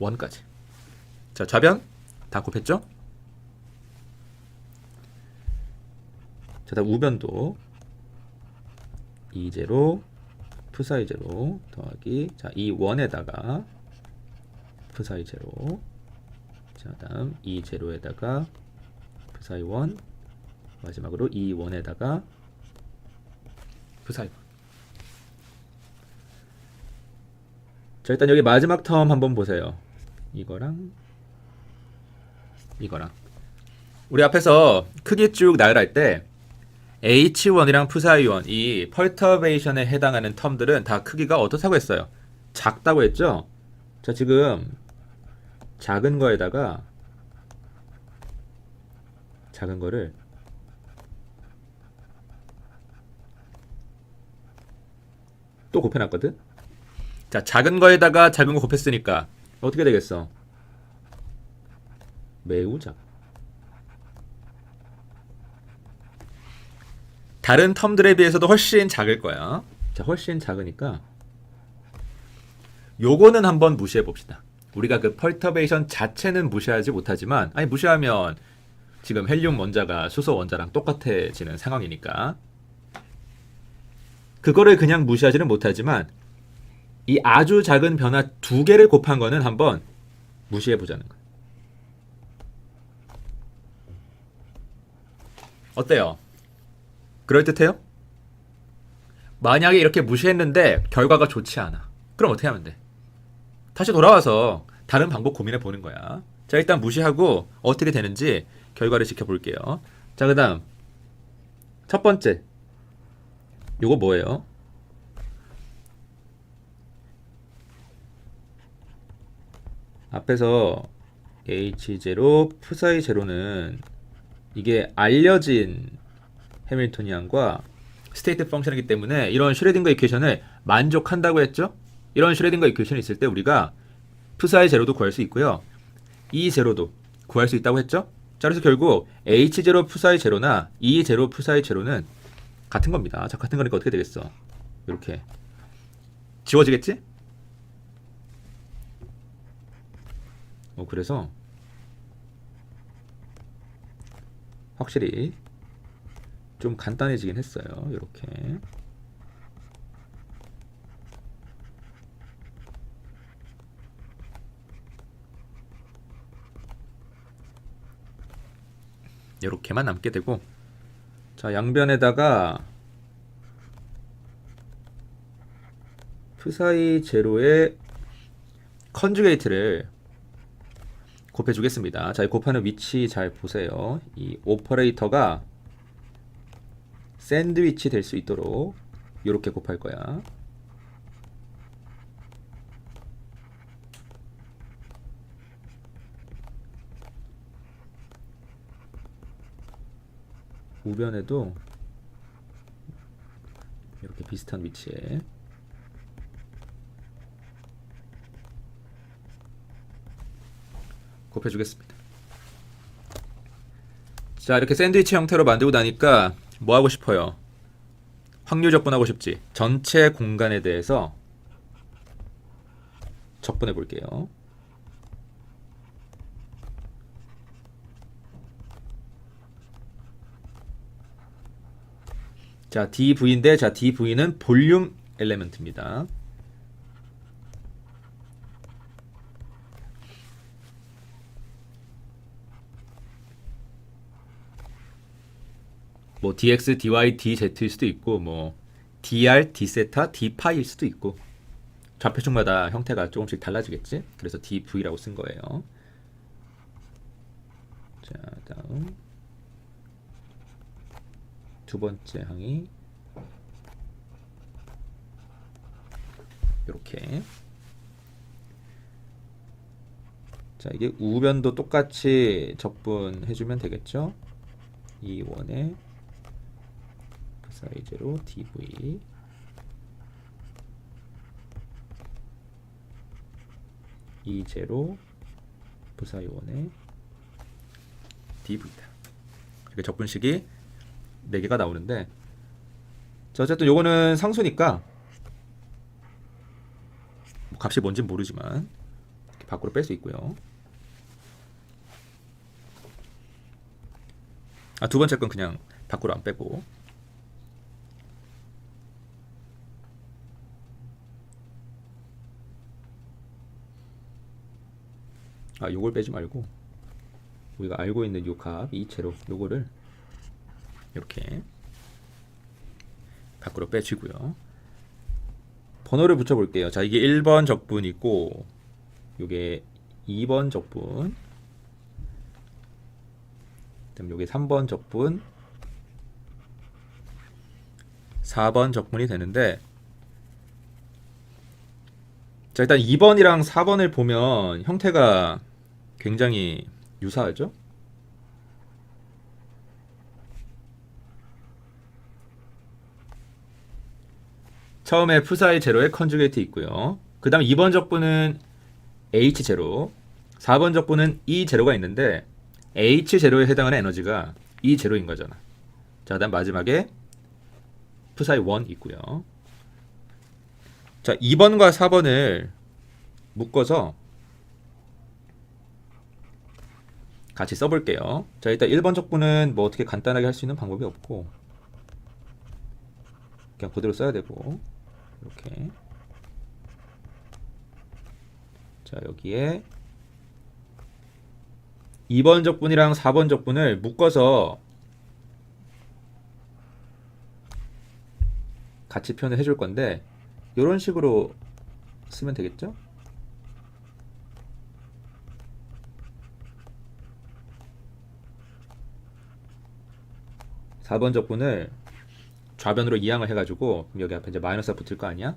1까지. 자 좌변 다 곱했죠? 자 다음 우변도 E0 psi 제로 더하기 자 E1에다가 psi 제로. 자 다음 E0에다가 psi 1 마지막으로 E1에다가 psi 1. 자 일단 여기 마지막 텀 한번 보세요. 이거랑 이거랑 우리 앞에서 크기 쭉 나열할 때 H1이랑 psi 1 이 펄터베이션에 해당하는 텀들은 다 크기가 어떻다고 했어요? 작다고 했죠? 자 지금 작은 거에다가 작은 거를 또 곱해놨거든? 자 작은 거에다가 작은 거 곱했으니까 어떻게 되겠어? 매우 작아. 다른 텀들에 비해서도 훨씬 작을 거야. 자 훨씬 작으니까 요거는 한번 무시해 봅시다. 우리가 그 펄터베이션 자체는 무시하지 못하지만 아니 무시하면 지금 헬륨 원자가 수소 원자랑 똑같아지는 상황이니까 그거를 그냥 무시하지는 못하지만 이 아주 작은 변화 두 개를 곱한 거는 한번 무시해 보자는 거예요. 어때요? 그럴듯해요? 만약에 이렇게 무시했는데 결과가 좋지 않아. 그럼 어떻게 하면 돼? 다시 돌아와서 다른 방법 고민해 보는 거야. 자 일단 무시하고 어떻게 되는지 결과를 지켜볼게요. 자 그 다음 첫 번째 요거 뭐예요? 앞에서 H0 psi 제로는 이게 알려진 해밀토니안과 스테이트 펑션이기 때문에 이런 슈레딩거 이퀘이션을 만족한다고 했죠? 이런 슈레딩거 이퀘이션이 있을 때 우리가 psi 제로도 구할 수 있고요. E 제로도 구할 수 있다고 했죠? 자 그래서 결국 H0 psi 제로나 E0 psi 제로는 같은 겁니다. 자 같은 거니까 어떻게 되겠어? 이렇게 지워지겠지? 그래서 확실히 좀 간단해지긴 했어요. 이렇게 이렇게만 남게 되고 자 양변에다가 psi 제로의 컨주게이트를 곱해주겠습니다. 자, 이 곱하는 위치 잘 보세요. 이 오퍼레이터가 샌드위치 될 수 있도록 이렇게 곱할 거야. 우변에도 이렇게 비슷한 위치에 곱해주겠습니다. 자 이렇게 샌드위치 형태로 만들고 나니까 뭐 하고 싶어요? 확률 적분하고 싶지. 전체 공간에 대해서 적분해 볼게요. 자 dv인데 자 dv는 볼륨 엘리먼트입니다. 뭐 dx, dy, dz일 수도 있고 뭐 dr, d세타, d파일 수도 있고 좌표축마다 형태가 조금씩 달라지겠지. 그래서 dv라고 쓴 거예요. 자 다음 두 번째 항이 이렇게 자, 이게 우변도 똑같이 적분해주면 되겠죠. 이 원의 psi 제로 dv 이 제로 psi 원의 dv다. 이렇게 적분식이 4개가 나오는데, 자, 어쨌든 요거는 상수니까 뭐 값이 뭔지 모르지만 이렇게 밖으로 뺄 수 있고요. 두 번째 건 그냥 밖으로 안 빼고, 요걸 빼지 말고 우리가 알고 있는 요 값, 이 제로, 요거를 이렇게 밖으로 빼주고요. 번호를 붙여볼게요. 자, 이게 1번 적분이고 요게 2번 적분, 그다음 요게 3번 적분, 4번 적분이 되는데, 자, 일단 2번이랑 4번을 보면 형태가 굉장히 유사하죠? 처음에 psi 제로에 컨주게이트 있고요. 그 다음 2번 적분은 h 제로, 4번 적분은 e 제로가 있는데 h 제로에 해당하는 에너지가 e 제로인 거잖아. 자, 그다음 마지막에 psi 1 있고요. 자, 2번과 4번을 묶어서 같이 써볼게요. 자, 일단 1번 적분은 뭐 어떻게 간단하게 할 수 있는 방법이 없고 그냥 그대로 써야 되고, 이렇게. 자, 여기에 2번 적분이랑 4번 적분을 묶어서 같이 표현을 해줄 건데, 이런 식으로 쓰면 되겠죠? (4번) 적분을 좌변으로 이항을 해가지고 여기 앞에 이제 마이너스가 붙을 거 아니야?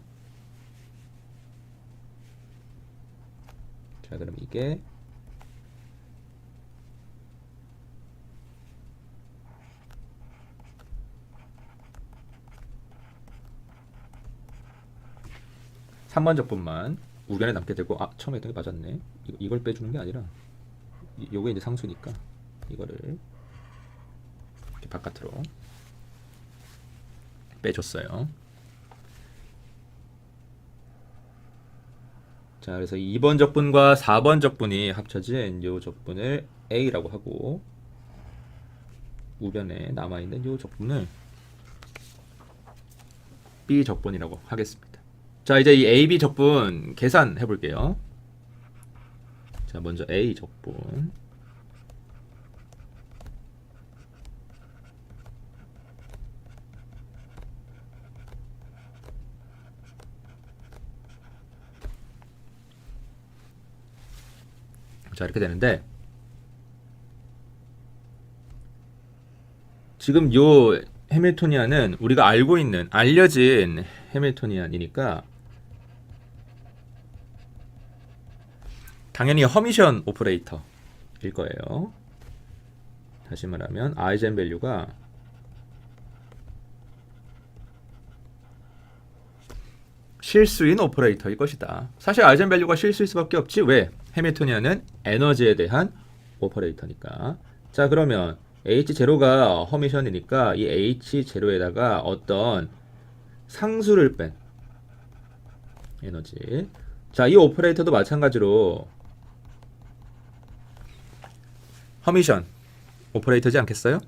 자, 그럼 이게 (3번) 적분만 우변에 남게 되고, 처음에 했던 게 맞았네. 이걸 빼주는 게 아니라 요게 이제 상수니까 이거를 이렇게 바깥으로 빼줬어요. 자, 그래서 2번 적분과 4번 적분이 합쳐진 요 적분을 A라고 하고, 우변에 남아있는 요 적분을 B 적분이라고 하겠습니다. 자, 이제 이 A, B 적분 계산해 볼게요. 자, 먼저 A 적분. 자, 이렇게 되는데, 지금 요 해밀토니안은 우리가 알고 있는, 알려진 해밀토니안이니까 당연히 허미션 오퍼레이터일 거예요. 다시 말하면 아이젠 밸류가 실수인 오퍼레이터일 것이다. 사실 아이젠 밸류가 실수일 수밖에 없지. 왜? 해밀토니안은 에너지에 대한 오퍼레이터니까. 자, 그러면 H0가 허미션이니까 이 H0에다가 어떤 상수를 뺀 에너지. 자, 이 오퍼레이터도 마찬가지로 허미션 오퍼레이터지 않겠어요?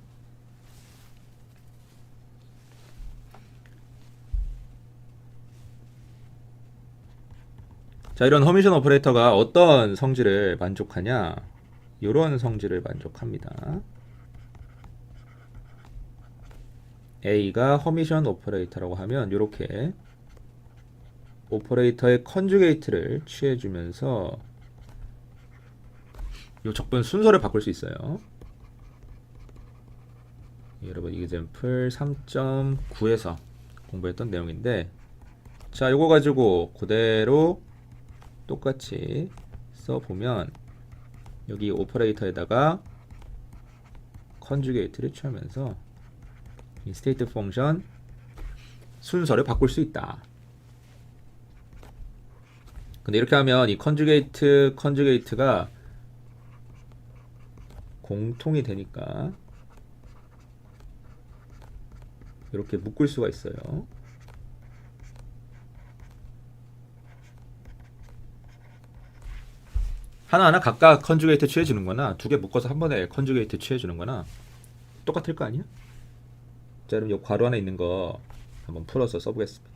자, 이런 허미션 오퍼레이터가 어떤 성질을 만족하냐? 이런 성질을 만족합니다. A가 허미션 오퍼레이터라고 하면 이렇게 오퍼레이터의 컨주게이트를 취해주면서 이 적분 순서를 바꿀 수 있어요. 여러분, example 3.9에서 공부했던 내용인데, 자, 이거 가지고 그대로 똑같이 써보면 여기 오퍼레이터에다가 컨주게이트를 취하면서 이 스테이트 펑션 순서를 바꿀 수 있다. 근데 이렇게 하면 이 컨주게이트가 공통이 되니까 이렇게 묶을 수가 있어요. 하나하나 각각 컨주게이트 취해주는 거나 두 개 묶어서 한 번에 컨주게이트 취해주는 거나 똑같을 거 아니야? 자, 그럼 이 괄호 안에 있는 거 한번 풀어서 써보겠습니다.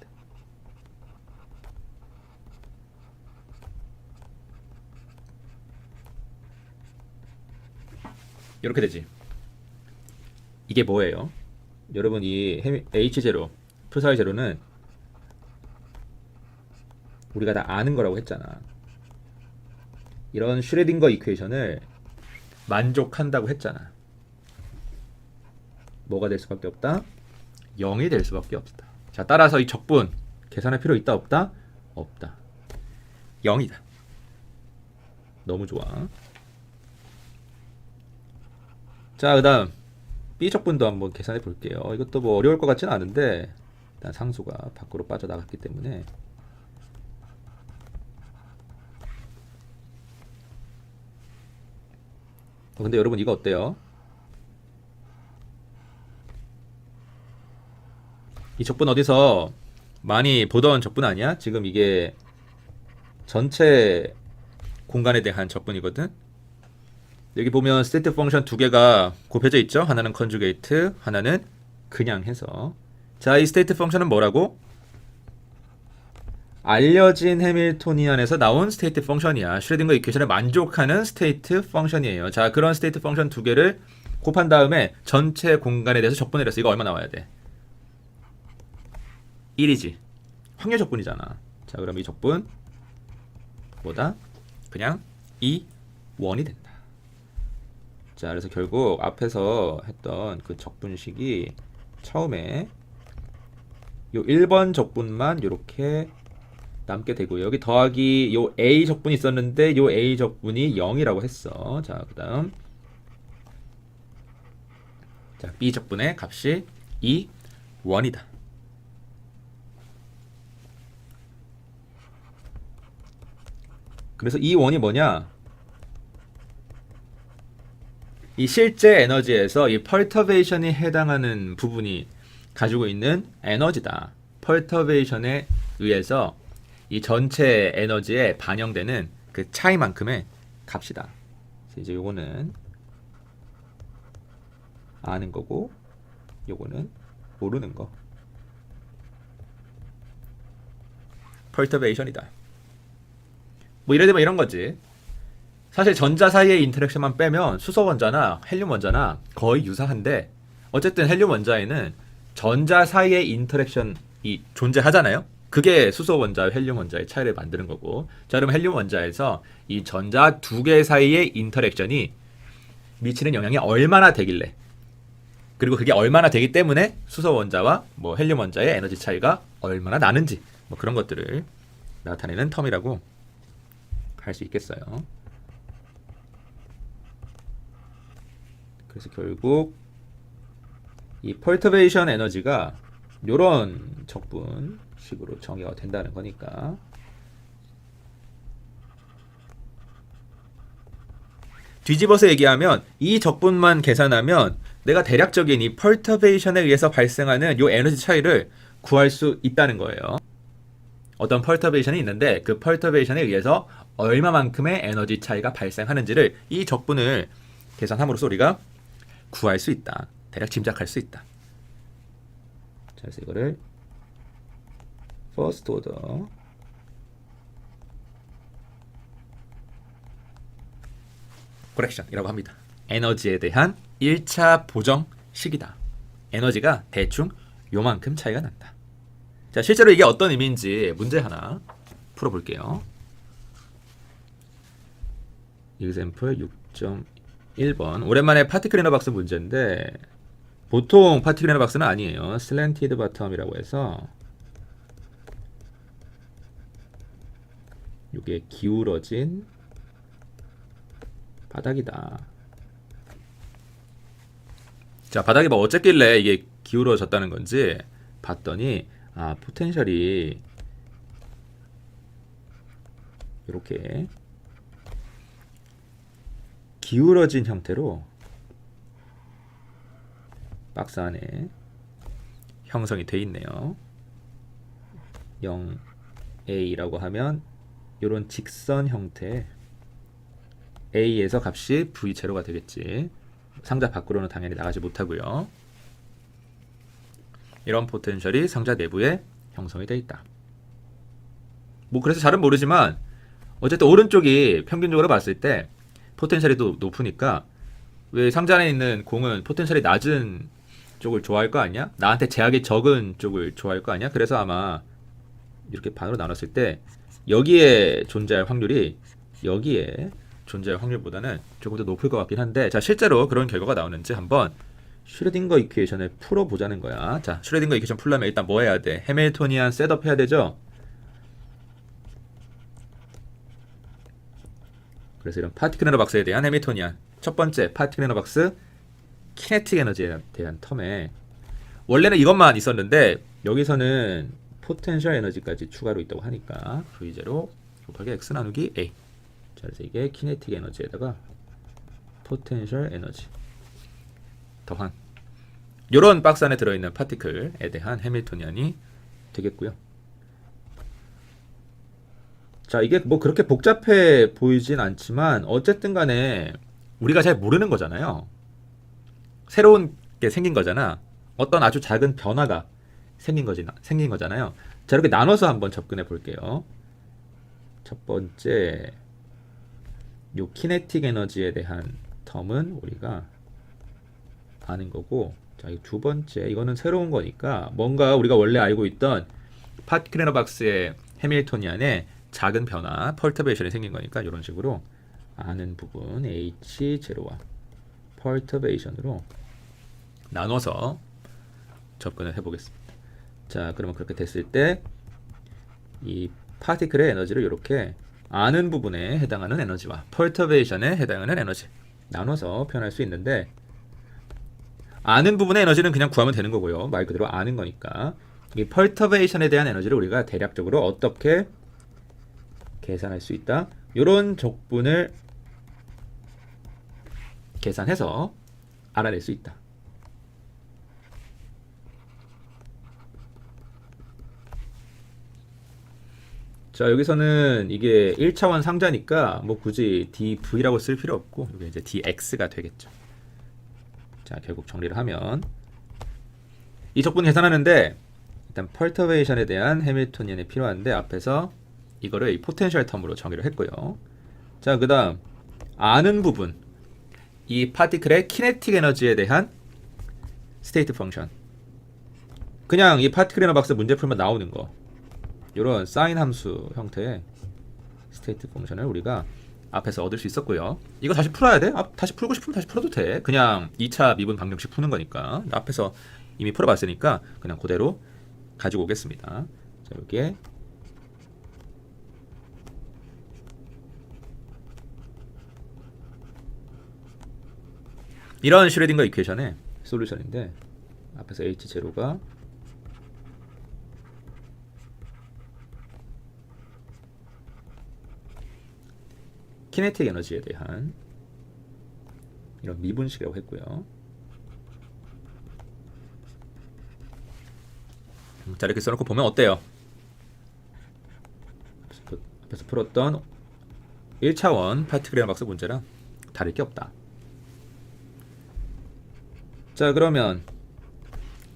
이렇게 되지. 이게 뭐예요? 여러분 이 H0, 프사의 제로는 우리가 다 아는 거라고 했잖아. 이런 슈레딩거 이퀘이션을 만족한다고 했잖아. 뭐가 될 수밖에 없다? 0이 될 수밖에 없다. 자, 따라서 이 적분 계산할 필요 있다 없다? 없다. 0이다. 너무 좋아. 자, 그 다음 B 적분도 한번 계산해 볼게요. 이것도 뭐 어려울 것 같지는 않은데 일단 상수가 밖으로 빠져나갔기 때문에 근데 여러분 이거 어때요? 이 적분 어디서 많이 보던 적분 아니야? 지금 이게 전체 공간에 대한 적분이거든. 여기 보면 스테이트 펑션 두 개가 곱해져 있죠. 하나는 컨주게이트, 하나는 그냥 해서. 자, 이 스테이트 펑션은 뭐라고? 알려진 해밀토니안에서 나온 스테이트 펑션이야. 슈레딩거 이퀘이션을 만족하는 스테이트 펑션이에요. 자, 그런 스테이트 펑션 두 개를 곱한 다음에 전체 공간에 대해서 적분을 해서 이거 얼마 나와야 돼? 1이지. 확률 적분이잖아. 자, 그럼 이 적분 뭐다? 그냥 1이 된다. 자, 그래서 결국 앞에서 했던 그 적분식이 처음에 요 1번 적분만 이렇게 남게 되고요. 여기 더하기 요 A 적분이 있었는데 요 A 적분이 0이라고 했어. 자, 그 다음 자, B 적분의 값이 1이다. 그래서 1이 뭐냐? 이 실제 에너지에서 이 펄터베이션이 해당하는 부분이 가지고 있는 에너지다. 펄터베이션에 의해서 이 전체 에너지에 반영되는 그 차이만큼의 값이다. 그래서 이제 요거는 아는 거고 요거는 모르는 거. 펄터베이션이다. 뭐 이래되면 이런 거지. 사실 전자 사이의 인터랙션만 빼면 수소 원자나 헬륨 원자나 거의 유사한데 어쨌든 헬륨 원자에는 전자 사이의 인터랙션이 존재하잖아요. 그게 수소 원자와 헬륨 원자의 차이를 만드는 거고. 자, 그럼 헬륨 원자에서 이 전자 두 개 사이의 인터랙션이 미치는 영향이 얼마나 되길래, 그리고 그게 얼마나 되기 때문에 수소 원자와 뭐 헬륨 원자의 에너지 차이가 얼마나 나는지 뭐 그런 것들을 나타내는 텀이라고 할 수 있겠어요. 그래서 결국 이 펄터베이션 에너지가 이런 적분식으로 정의가 된다는 거니까. 뒤집어서 얘기하면 이 적분만 계산하면 내가 대략적인 이 펄터베이션에 의해서 발생하는 이 에너지 차이를 구할 수 있다는 거예요. 어떤 펄터베이션이 있는데 그 펄터베이션에 의해서 얼마만큼의 에너지 차이가 발생하는지를 이 적분을 계산함으로써 우리가 구할 수 있다. 대략 짐작할 수 있다. 자, 그래서 이거를 first order correction이라고 합니다. 에너지에 대한 1차 보정식이다. 에너지가 대충 요만큼 차이가 난다. 자, 실제로 이게 어떤 의미인지 문제 하나 풀어볼게요. example 6.1번 오랜만에 파티클 이너 박스 문제인데 보통 파티클 이너 박스는 아니에요. 슬랜티드 바텀이라고 해서 이게 기울어진 바닥이다. 자, 바닥이 뭐 어쨌길래 이게 기울어졌다는 건지 봤더니 포텐셜이 이렇게 기울어진 형태로 박스 안에 형성이 돼 있네요. 0A라고 하면 이런 직선 형태 A에서 값이 V0가 되겠지. 상자 밖으로는 당연히 나가지 못하고요. 이런 포텐셜이 상자 내부에 형성이 되어 있다. 뭐 그래서 잘은 모르지만 어쨌든 오른쪽이 평균적으로 봤을 때 포텐셜이 또 높으니까 왜 상자 안에 있는 공은 포텐셜이 낮은 쪽을 좋아할 거 아니야? 나한테 제약이 적은 쪽을 좋아할 거 아니야? 그래서 아마 이렇게 반으로 나눴을 때 여기에 존재할 확률이 여기에 존재할 확률보다는 조금 더 높을 것 같긴 한데, 자, 실제로 그런 결과가 나오는지 한번 슈레딩거 이퀘이션을 풀어보자는 거야. 자, 슈레딩거 이퀘이션 풀려면 일단 뭐 해야 돼? 해밀토니안 셋업 해야 되죠? 그래서 이런 파티클 에너 박스에 대한 해밀토니안, 첫 번째 파티클 에너 박스 키네틱 에너지에 대한 텀에 원래는 이것만 있었는데 여기서는 포텐셜 에너지까지 추가로 있다고 하니까 V0 곱하기 X 나누기 A. 자, 그래서 이게 키네틱 에너지에다가 포텐셜 에너지 더한 이런 박스 안에 들어있는 파티클에 대한 해밀토니안이 되겠고요. 자, 이게 뭐 그렇게 복잡해 보이진 않지만 어쨌든 간에 우리가 잘 모르는 거잖아요. 새로운 게 생긴 거잖아. 어떤 아주 작은 변화가 생긴 거잖아요. 자, 이렇게 나눠서 한번 접근해 볼게요. 첫 번째, 요 키네틱 에너지에 대한 텀은 우리가 아는 거고, 자, 이 두 번째, 이거는 새로운 거니까 뭔가 우리가 원래 알고 있던 파티클 에너 박스의 해밀토니안에 작은 변화, 펄터베이션이 생긴 거니까 이런 식으로 아는 부분 H0와 펄터베이션으로 나눠서 접근을 해보겠습니다. 자, 그러면 그렇게 됐을 때 이 파티클의 에너지를 이렇게 아는 부분에 해당하는 에너지와 펄터베이션에 해당하는 에너지 나눠서 표현할 수 있는데, 아는 부분의 에너지는 그냥 구하면 되는 거고요. 말 그대로 아는 거니까. 이 펄터베이션에 대한 에너지를 우리가 대략적으로 어떻게 계산할 수 있다? 이런 적분을 계산해서 알아낼 수 있다. 자, 여기서는 이게 1차원 상자니까 뭐 굳이 dv라고 쓸 필요 없고 이게 이제 dx가 되겠죠. 자, 결국 정리를 하면 이 적분 계산하는데 일단 펄터베이션에 대한 해밀토니안이 필요한데 앞에서 이거를 이 포텐셜 텀으로 정의를 했고요. 자, 그 다음 아는 부분, 이 파티클의 키네틱 에너지에 대한 스테이트 펑션, 그냥 이 파티클 에너 박스 문제 풀면 나오는 거, 이런 사인 함수 형태의 스테이트 펑션을 우리가 앞에서 얻을 수 있었고요. 이거 다시 풀어야 돼? 다시 풀고 싶으면 다시 풀어도 돼. 그냥 2차 미분 방정식 푸는 거니까. 앞에서 이미 풀어봤으니까 그냥 그대로 가지고 오겠습니다. 자, 여기에 이런 슈레딩거 이퀘이션의 솔루션인데 앞에서 H0가 키네틱 에너지에 대한 이런 미분식이라고 했고요. 자, 이렇게 써놓고 보면 어때요? 앞에서 풀었던 1차원 파티클 에너 박스 문제랑 다를 게 없다. 자, 그러면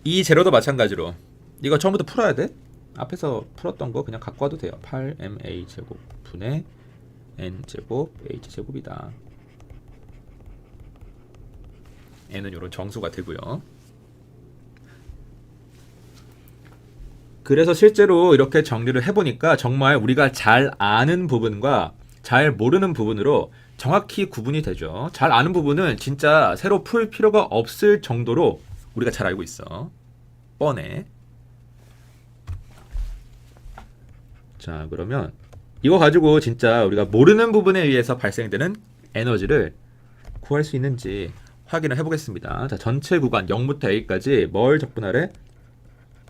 이 제로도 마찬가지로 이거 처음부터 풀어야 돼? 앞에서 풀었던 거 그냥 갖고 와도 돼요. 8ma 제곱 분의 n 제곱 h 제곱이다. n은 이런 정수가 되고요. 그래서 실제로 이렇게 정리를 해보니까 정말 우리가 잘 아는 부분과 잘 모르는 부분으로 정확히 구분이 되죠. 잘 아는 부분은 진짜 새로 풀 필요가 없을 정도로 우리가 잘 알고 있어. 뻔해. 자, 그러면 이거 가지고 진짜 우리가 모르는 부분에 의해서 발생되는 에너지를 구할 수 있는지 확인을 해보겠습니다. 자, 전체 구간 0부터 a까지 뭘 적분하래?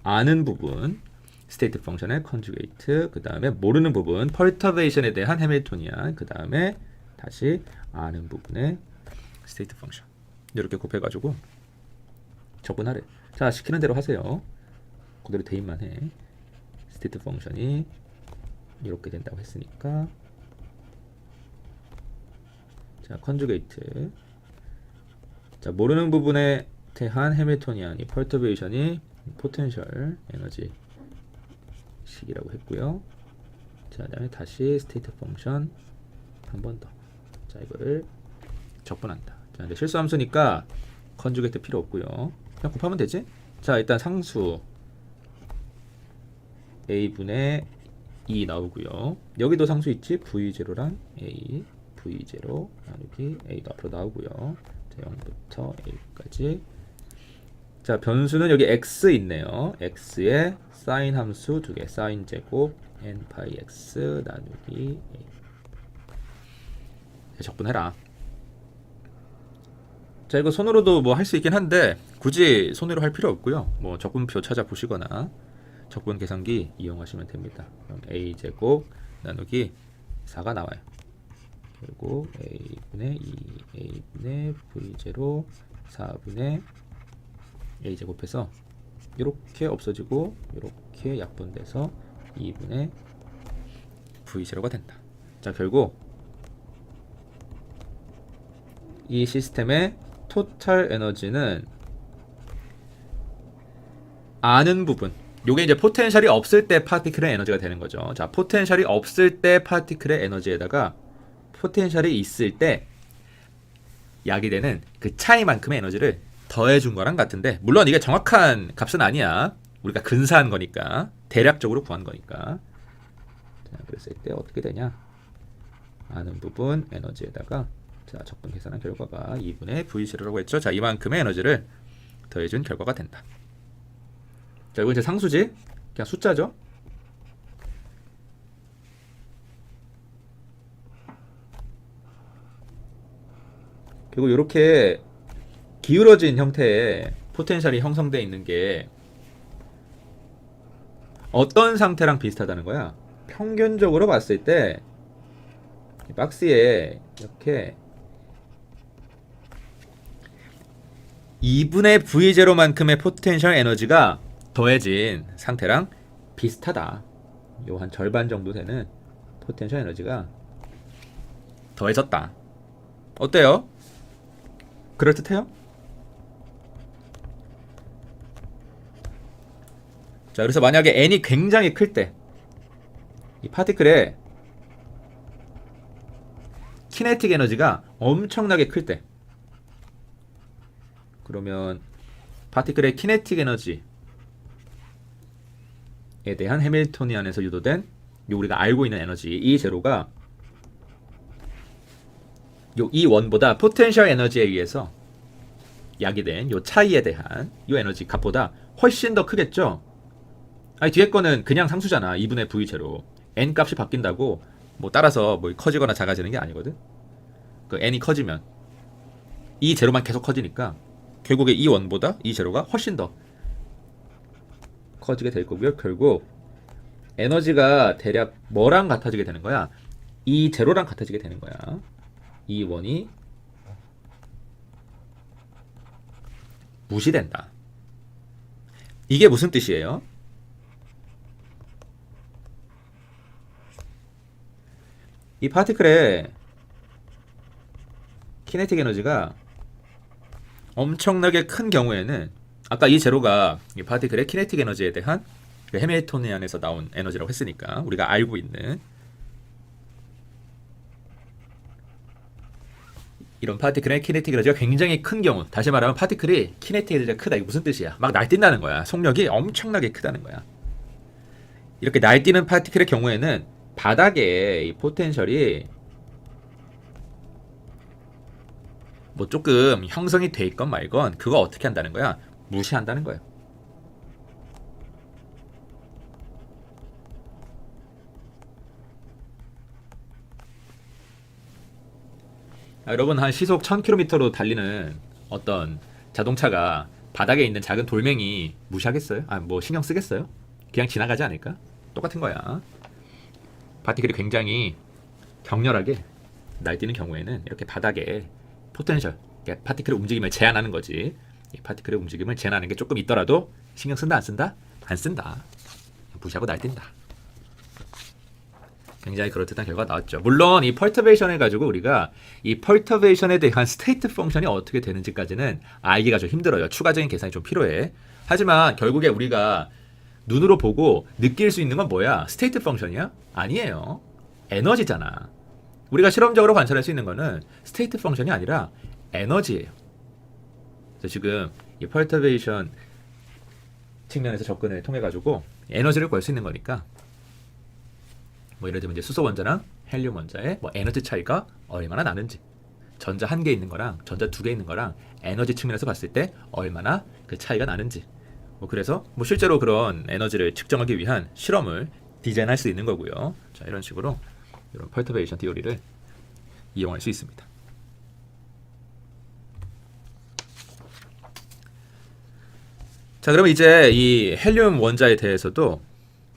아는 부분 스테이트 펑션의 컨주게이트, 그 다음에 모르는 부분 펄터베이션에 대한 해밀토니안, 그 다음에 다시 아는 부분의 스테이트 펑션 이렇게 곱해가지고 적분하래. 자, 시키는 대로 하세요. 그대로 대입만 해. 스테이트 펑션이 이렇게 된다고 했으니까 자, 컨주게이트. 자, 모르는 부분에 대한 해밀토니안이 펄터베이션이 포텐셜 에너지 식이라고 했고요. 자, 그다음에 다시 스테이트 펑션 한 번 더. 자, 이거를 적분한다. 자, 근데 실수 함수니까 컨주게이트 필요 없고요. 그냥 곱하면 되지? 자, 일단 상수 a분의 2 나오고요. 여기도 상수 있지? v0랑 a v0 나누기 a도 앞으로 나오고요. 자, 0부터 a까지. 자, 변수는 여기 x 있네요. x에 사인 함수 두 개, 사인 제곱 n 파이 x 나누기 a. 적분해라. 자, 이거 손으로도 뭐 할 수 있긴 한데 굳이 손으로 할 필요 없고요. 뭐 적분표 찾아보시거나 적분 계산기 이용하시면 됩니다. 그럼 a 제곱 나누기 4가 나와요. 그리고 a분의 2, a분의 v0 4분의 a 제곱해서 이렇게 없어지고 이렇게 약분돼서 2분의 v0가 된다. 자, 결국 이 시스템의 토탈 에너지는 아는 부분, 요게 이제 포텐셜이 없을 때 파티클의 에너지가 되는 거죠. 자, 포텐셜이 없을 때 파티클의 에너지에다가 포텐셜이 있을 때 약이 되는 그 차이만큼의 에너지를 더해준 거랑 같은데, 물론 이게 정확한 값은 아니야. 우리가 근사한 거니까, 대략적으로 구한 거니까. 자, 그랬을 때 어떻게 되냐? 아는 부분 에너지에다가 자, 적분 계산한 결과가 2분의 v0라고 했죠. 자, 이만큼의 에너지를 더해준 결과가 된다. 자, 이거 이제 상수지? 그냥 숫자죠. 그리고 이렇게 기울어진 형태의 포텐셜이 형성되어 있는 게 어떤 상태랑 비슷하다는 거야? 평균적으로 봤을 때 박스에 이렇게 2분의 v0만큼의 포텐셜 에너지가 더해진 상태랑 비슷하다. 요 한 절반 정도 되는 포텐셜 에너지가 더해졌다. 어때요? 그럴듯해요? 자, 그래서 만약에 n이 굉장히 클 때 이 파티클의 키네틱 에너지가 엄청나게 클 때, 그러면 파티클의 키네틱 에너지에 대한 해밀토니안에서 유도된 요 우리가 알고 있는 에너지 이 제로가 요 이 원보다 포텐셜 에너지에 의해서 야기된 요 차이에 대한 요 에너지 값보다 훨씬 더 크겠죠. 아니, 뒤에 거는 그냥 상수잖아. 2분의 v 제로. n 값이 바뀐다고 뭐 따라서 뭐 커지거나 작아지는 게 아니거든. 그 n이 커지면 이 제로만 계속 커지니까 결국에 이 원보다 이 제로가 훨씬 더 커지게 될 거고요. 결국 에너지가 대략 뭐랑 같아지게 되는 거야? 이 제로랑 같아지게 되는 거야. 이 원이 무시된다. 이게 무슨 뜻이에요? 이 파티클의 키네틱 에너지가 엄청나게 큰 경우에는 아까 이 제로가 이 파티클의 키네틱 에너지에 대한 해밀토니안에서 나온 에너지라고 했으니까 우리가 알고 있는 이런 파티클의 키네틱 에너지가 굉장히 큰 경우, 다시 말하면 파티클이 키네틱 에너지가 크다. 이게 무슨 뜻이야? 막 날뛴다는 거야. 속력이 엄청나게 크다는 거야. 이렇게 날뛰는 파티클의 경우에는 바닥에 이 포텐셜이 뭐 조금 형성이 돼 있건 말건 그거 어떻게 한다는 거야? 무시한다는 거야. 여러분 한 시속 1000km로 달리는 어떤 자동차가 바닥에 있는 작은 돌멩이 무시하겠어요? 뭐 신경 쓰겠어요? 그냥 지나가지 않을까? 똑같은 거야. 파티클이 굉장히 격렬하게 날뛰는 경우에는 이렇게 바닥에 포텐셜, 파티클의 움직임을 제한하는 거지. 이 파티클의 움직임을 제한하는 게 조금 있더라도 신경 쓴다 안 쓴다? 안 쓴다. 무시하고 날뛴다. 굉장히 그럴듯한 결과가 나왔죠. 물론 이 펄터베이션을 가지고 우리가 이 펄터베이션에 대한 스테이트 펑션이 어떻게 되는지까지는 알기가 좀 힘들어요. 추가적인 계산이 좀 필요해. 하지만 결국에 우리가 눈으로 보고 느낄 수 있는 건 뭐야? 스테이트 펑션이야? 아니에요. 에너지잖아. 우리가 실험적으로 관찰할 수 있는 거는 스테이트 펑션이 아니라 에너지예요. 그래서 지금 이 펄터베이션 측면에서 접근을 통해 가지고 에너지를 구할 수 있는 거니까 뭐 예를 들면 이제 수소 원자랑 헬륨 원자의 뭐 에너지 차이가 얼마나 나는지, 전자 한 개 있는 거랑 전자 두 개 있는 거랑 에너지 측면에서 봤을 때 얼마나 그 차이가 나는지, 뭐 그래서 뭐 실제로 그런 에너지를 측정하기 위한 실험을 디자인할 수 있는 거고요. 자, 이런 식으로 이런 펄터베이션 티오리를 이용할 수 있습니다. 자, 그러면 이제 이 헬륨 원자에 대해서도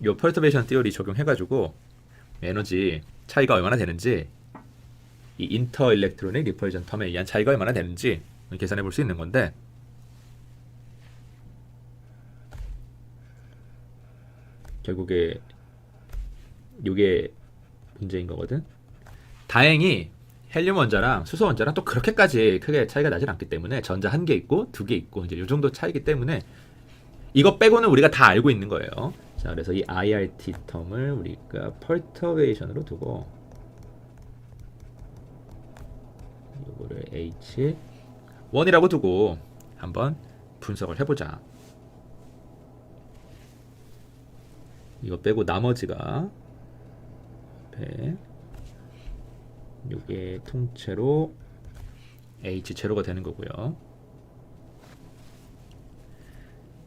이 펄터베이션 티오리 적용해가지고 에너지 차이가 얼마나 되는지, 이 인터 일렉트로닉 리펄전 텀에 의한 차이가 얼마나 되는지 계산해 볼 수 있는 건데, 결국에 이게 문제인 거거든. 다행히 헬륨 원자랑 수소 원자랑 또 그렇게까지 크게 차이가 나진 않기 때문에, 전자 한 개 있고 두 개 있고 이제 이 정도 차이기 때문에 이거 빼고는 우리가 다 알고 있는 거예요. 자, 그래서 이 IRT 텀을 우리가 펄터베이션으로 두고 이거를 H1이라고 두고 한번 분석을 해보자. 이거 빼고 나머지가 이게 통째로 H0가 되는 거고요.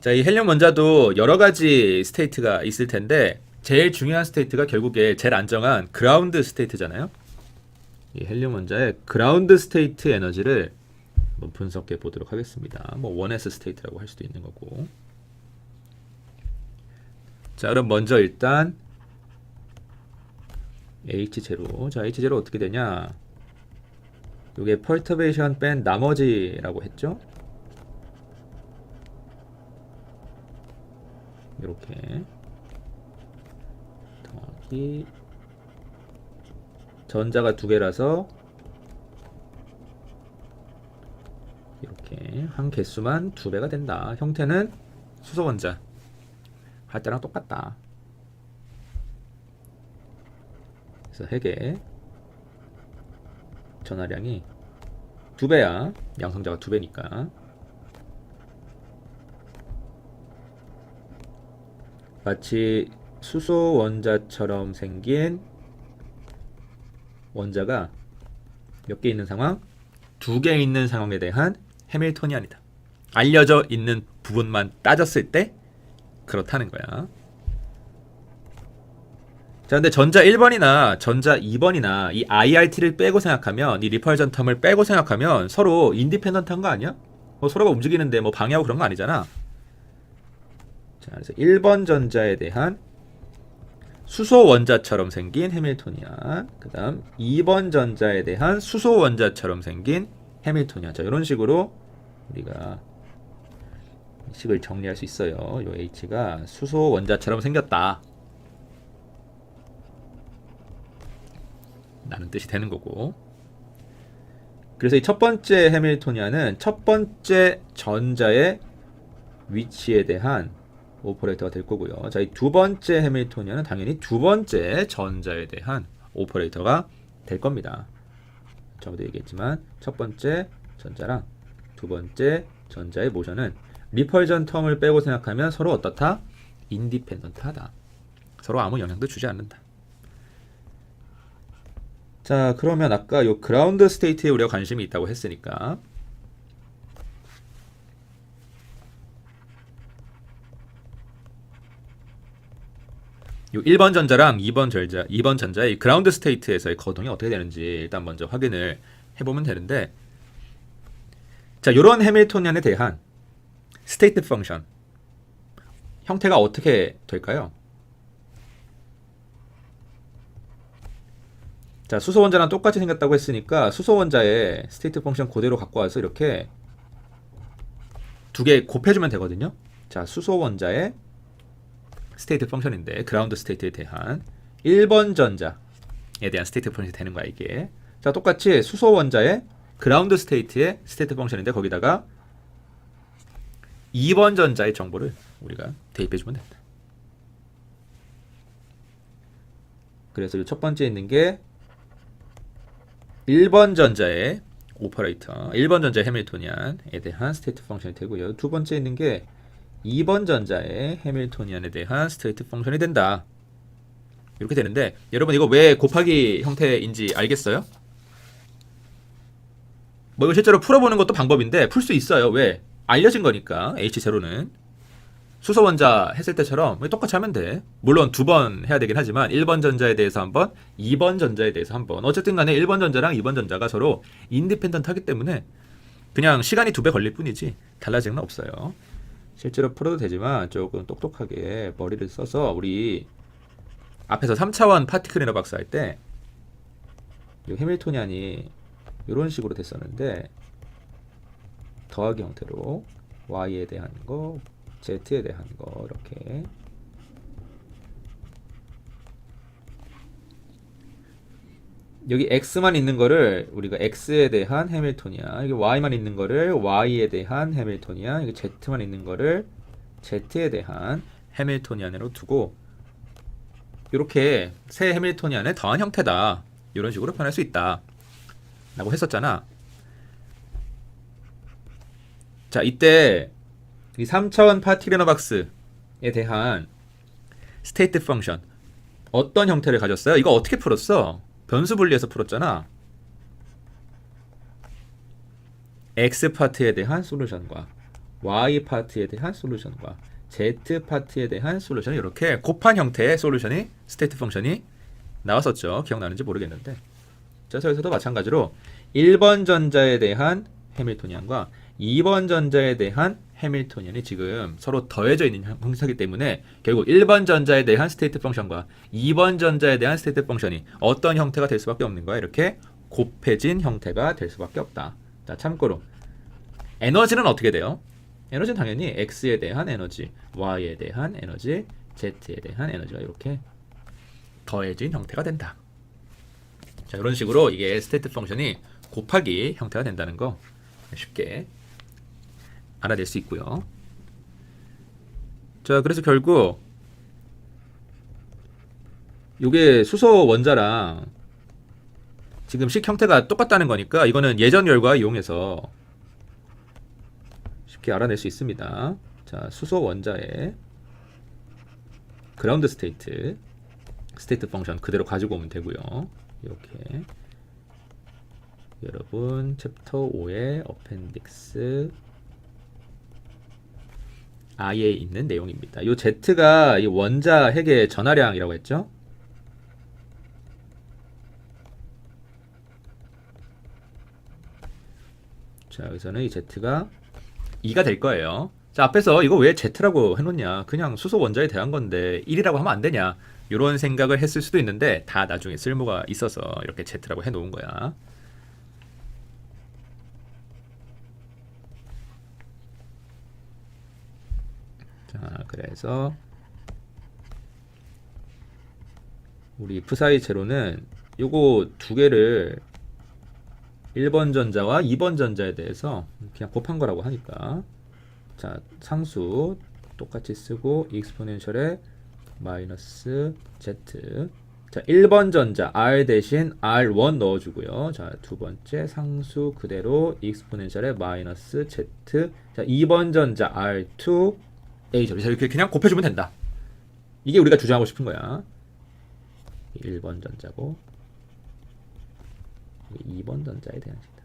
자, 이 헬륨 원자도 여러 가지 스테이트가 있을 텐데 제일 중요한 스테이트가 결국에 제일 안정한 그라운드 스테이트잖아요. 이 헬륨 원자의 그라운드 스테이트 에너지를 한번 분석해 보도록 하겠습니다. 뭐 1s 스테이트라고 할 수도 있는 거고. 자, 그럼 먼저 일단 H0. 자, H0 어떻게 되냐? 이게 펄터베이션 뺀 나머지라고 했죠? 이렇게 더하기 전자가 두 개라서 이렇게 한 개수만 두 배가 된다. 형태는 수소 원자 할 때랑 똑같다. 그래서 핵의 전하량이 두 배야. 양성자가 두 배니까. 마치 수소 원자처럼 생긴 원자가 몇 개 있는 상황? 두 개 있는 상황에 대한 해밀토니안이다. 알려져 있는 부분만 따졌을 때 그렇다는 거야. 자, 근데 전자 1번이나 전자 2번이나 이 IRT를 빼고 생각하면, 이 리펄전 텀을 빼고 생각하면 서로 인디펜던트한 거 아니야? 뭐 서로가 움직이는데 뭐 방해하고 그런 거 아니잖아. 자, 그래서 1번 전자에 대한 수소 원자처럼 생긴 해밀토니안, 그 다음 2번 전자에 대한 수소 원자처럼 생긴 해밀토니안. 자, 이런 식으로 우리가 식을 정리할 수 있어요. 요 H가 수소 원자처럼 생겼다 라는 뜻이 되는 거고. 그래서 이 첫 번째 해밀토니안은 첫 번째 전자의 위치에 대한 오퍼레이터가 될 거고요. 자, 이 두 번째 해밀토니안은 당연히 두 번째 전자에 대한 오퍼레이터가 될 겁니다. 저도 얘기했지만 첫 번째 전자랑 두 번째 전자의 모션은 리펄전 텀을 빼고 생각하면 서로 어떻다? 인디펜던트하다. 서로 아무 영향도 주지 않는다. 자, 그러면 아까 요 그라운드 스테이트에 우리가 관심이 있다고 했으니까 요 1번 전자랑 2번 전자의 그라운드 스테이트에서의 거동이 어떻게 되는지 일단 먼저 확인을 해보면 되는데, 자, 요런 해밀토니안에 대한 스테이트 펑션 형태가 어떻게 될까요? 자, 수소 원자랑 똑같이 생겼다고 했으니까 수소 원자의 스테이트 펑션 그대로 갖고 와서 이렇게 두 개 곱해주면 되거든요. 자, 수소 원자의 스테이트 펑션인데 그라운드 스테이트에 대한 1번 전자에 대한 스테이트 펑션이 되는 거야, 이게. 자, 똑같이 수소 원자의 그라운드 스테이트의 스테이트 펑션인데 거기다가 2번 전자의 정보를 우리가 대입해주면 된다. 그래서 첫 번째 있는 게 1번 전자의 오퍼레이터, 1번 전자의 해밀토니안에 대한 스테이트 펑션이 되고요. 두 번째 있는 게 2번 전자의 해밀토니안에 대한 스테이트 펑션이 된다. 이렇게 되는데 여러분 이거 왜 곱하기 형태인지 알겠어요? 뭐 이거 실제로 풀어보는 것도 방법인데 풀 수 있어요. 왜? 알려진 거니까. H0는 수소 원자 했을 때처럼 똑같이 하면 돼. 물론 두 번 해야 되긴 하지만 1번 전자에 대해서 한 번, 2번 전자에 대해서 한 번. 어쨌든 간에 1번 전자랑 2번 전자가 서로 인디펜던트 하기 때문에 그냥 시간이 2배 걸릴 뿐이지 달라지는 건 없어요. 실제로 풀어도 되지만 조금 똑똑하게 머리를 써서 우리 앞에서 3차원 파티클 이너 박스 할 때 이 해밀토니안이 이런 식으로 됐었는데 더하기 형태로 y에 대한 거, z에 대한 거 이렇게 여기 x만 있는 거를 우리가 x에 대한 해밀토니안, 이게 y만 있는 거를 y에 대한 해밀토니안, 이게 z만 있는 거를 z에 대한 해밀토니안으로 두고 이렇게 세 해밀토니안의 더한 형태다. 이런 식으로 표현할 수 있다. 라고 했었잖아. 자, 이때 이 3차원 파티클 이너 박스에 대한 스테이트 펑션 어떤 형태를 가졌어요? 이거 어떻게 풀었어? 변수 분리해서 풀었잖아. X 파트에 대한 솔루션과 Y 파트에 대한 솔루션과 Z 파트에 대한 솔루션이 이렇게 곱한 형태의 솔루션이 스테이트 펑션이 나왔었죠. 기억나는지 모르겠는데. 자, 여기서도 마찬가지로 1번 전자에 대한 해밀토니안과 2번 전자에 대한 해밀토니안이 지금 서로 더해져 있는 형태이기 때문에 결국 1번 전자에 대한 스테이트 펑션과 2번 전자에 대한 스테이트 펑션이 어떤 형태가 될 수밖에 없는 거야. 이렇게 곱해진 형태가 될 수밖에 없다. 자, 참고로 에너지는 어떻게 돼요? 에너지는 당연히 X에 대한 에너지, Y에 대한 에너지, Z에 대한 에너지가 이렇게 더해진 형태가 된다. 자, 이런 식으로 이게 스테이트 펑션이 곱하기 형태가 된다는 거 쉽게 알아낼 수 있고요. 자, 그래서 결국 이게 수소 원자랑 지금 식 형태가 똑같다는 거니까 이거는 예전 결과 이용해서 쉽게 알아낼 수 있습니다. 자, 수소 원자의 그라운드 스테이트 펑션 그대로 가지고 오면 되고요. 이렇게 여러분 챕터 5의 어펜딕스 I에 있는 내용입니다. 이 Z가 이 원자 핵의 전하량이라고 했죠. 자, 여기서는 이 Z가 2가 될 거예요. 자, 앞에서 이거 왜 Z라고 해놓냐, 그냥 수소 원자에 대한 건데 1이라고 하면 안 되냐, 이런 생각을 했을 수도 있는데 다 나중에 쓸모가 있어서 이렇게 Z라고 해놓은 거야. 자, 그래서 우리 F4의 제로는 요거 두 개를 1번 전자와 2번 전자에 대해서 그냥 곱한 거라고 하니까, 자, 상수 똑같이 쓰고 익스포넨셜에 마이너스 z. 자, 1번 전자 r 대신 r1 넣어주고요. 자, 두 번째 상수 그대로 익스포넨셜에 마이너스 z. 자, 2번 전자 r2 a 죠. 이렇게 그냥 곱해주면 된다. 이게 우리가 주장하고 싶은 거야. 1번 전자고 2번 전자에 대한 식이다.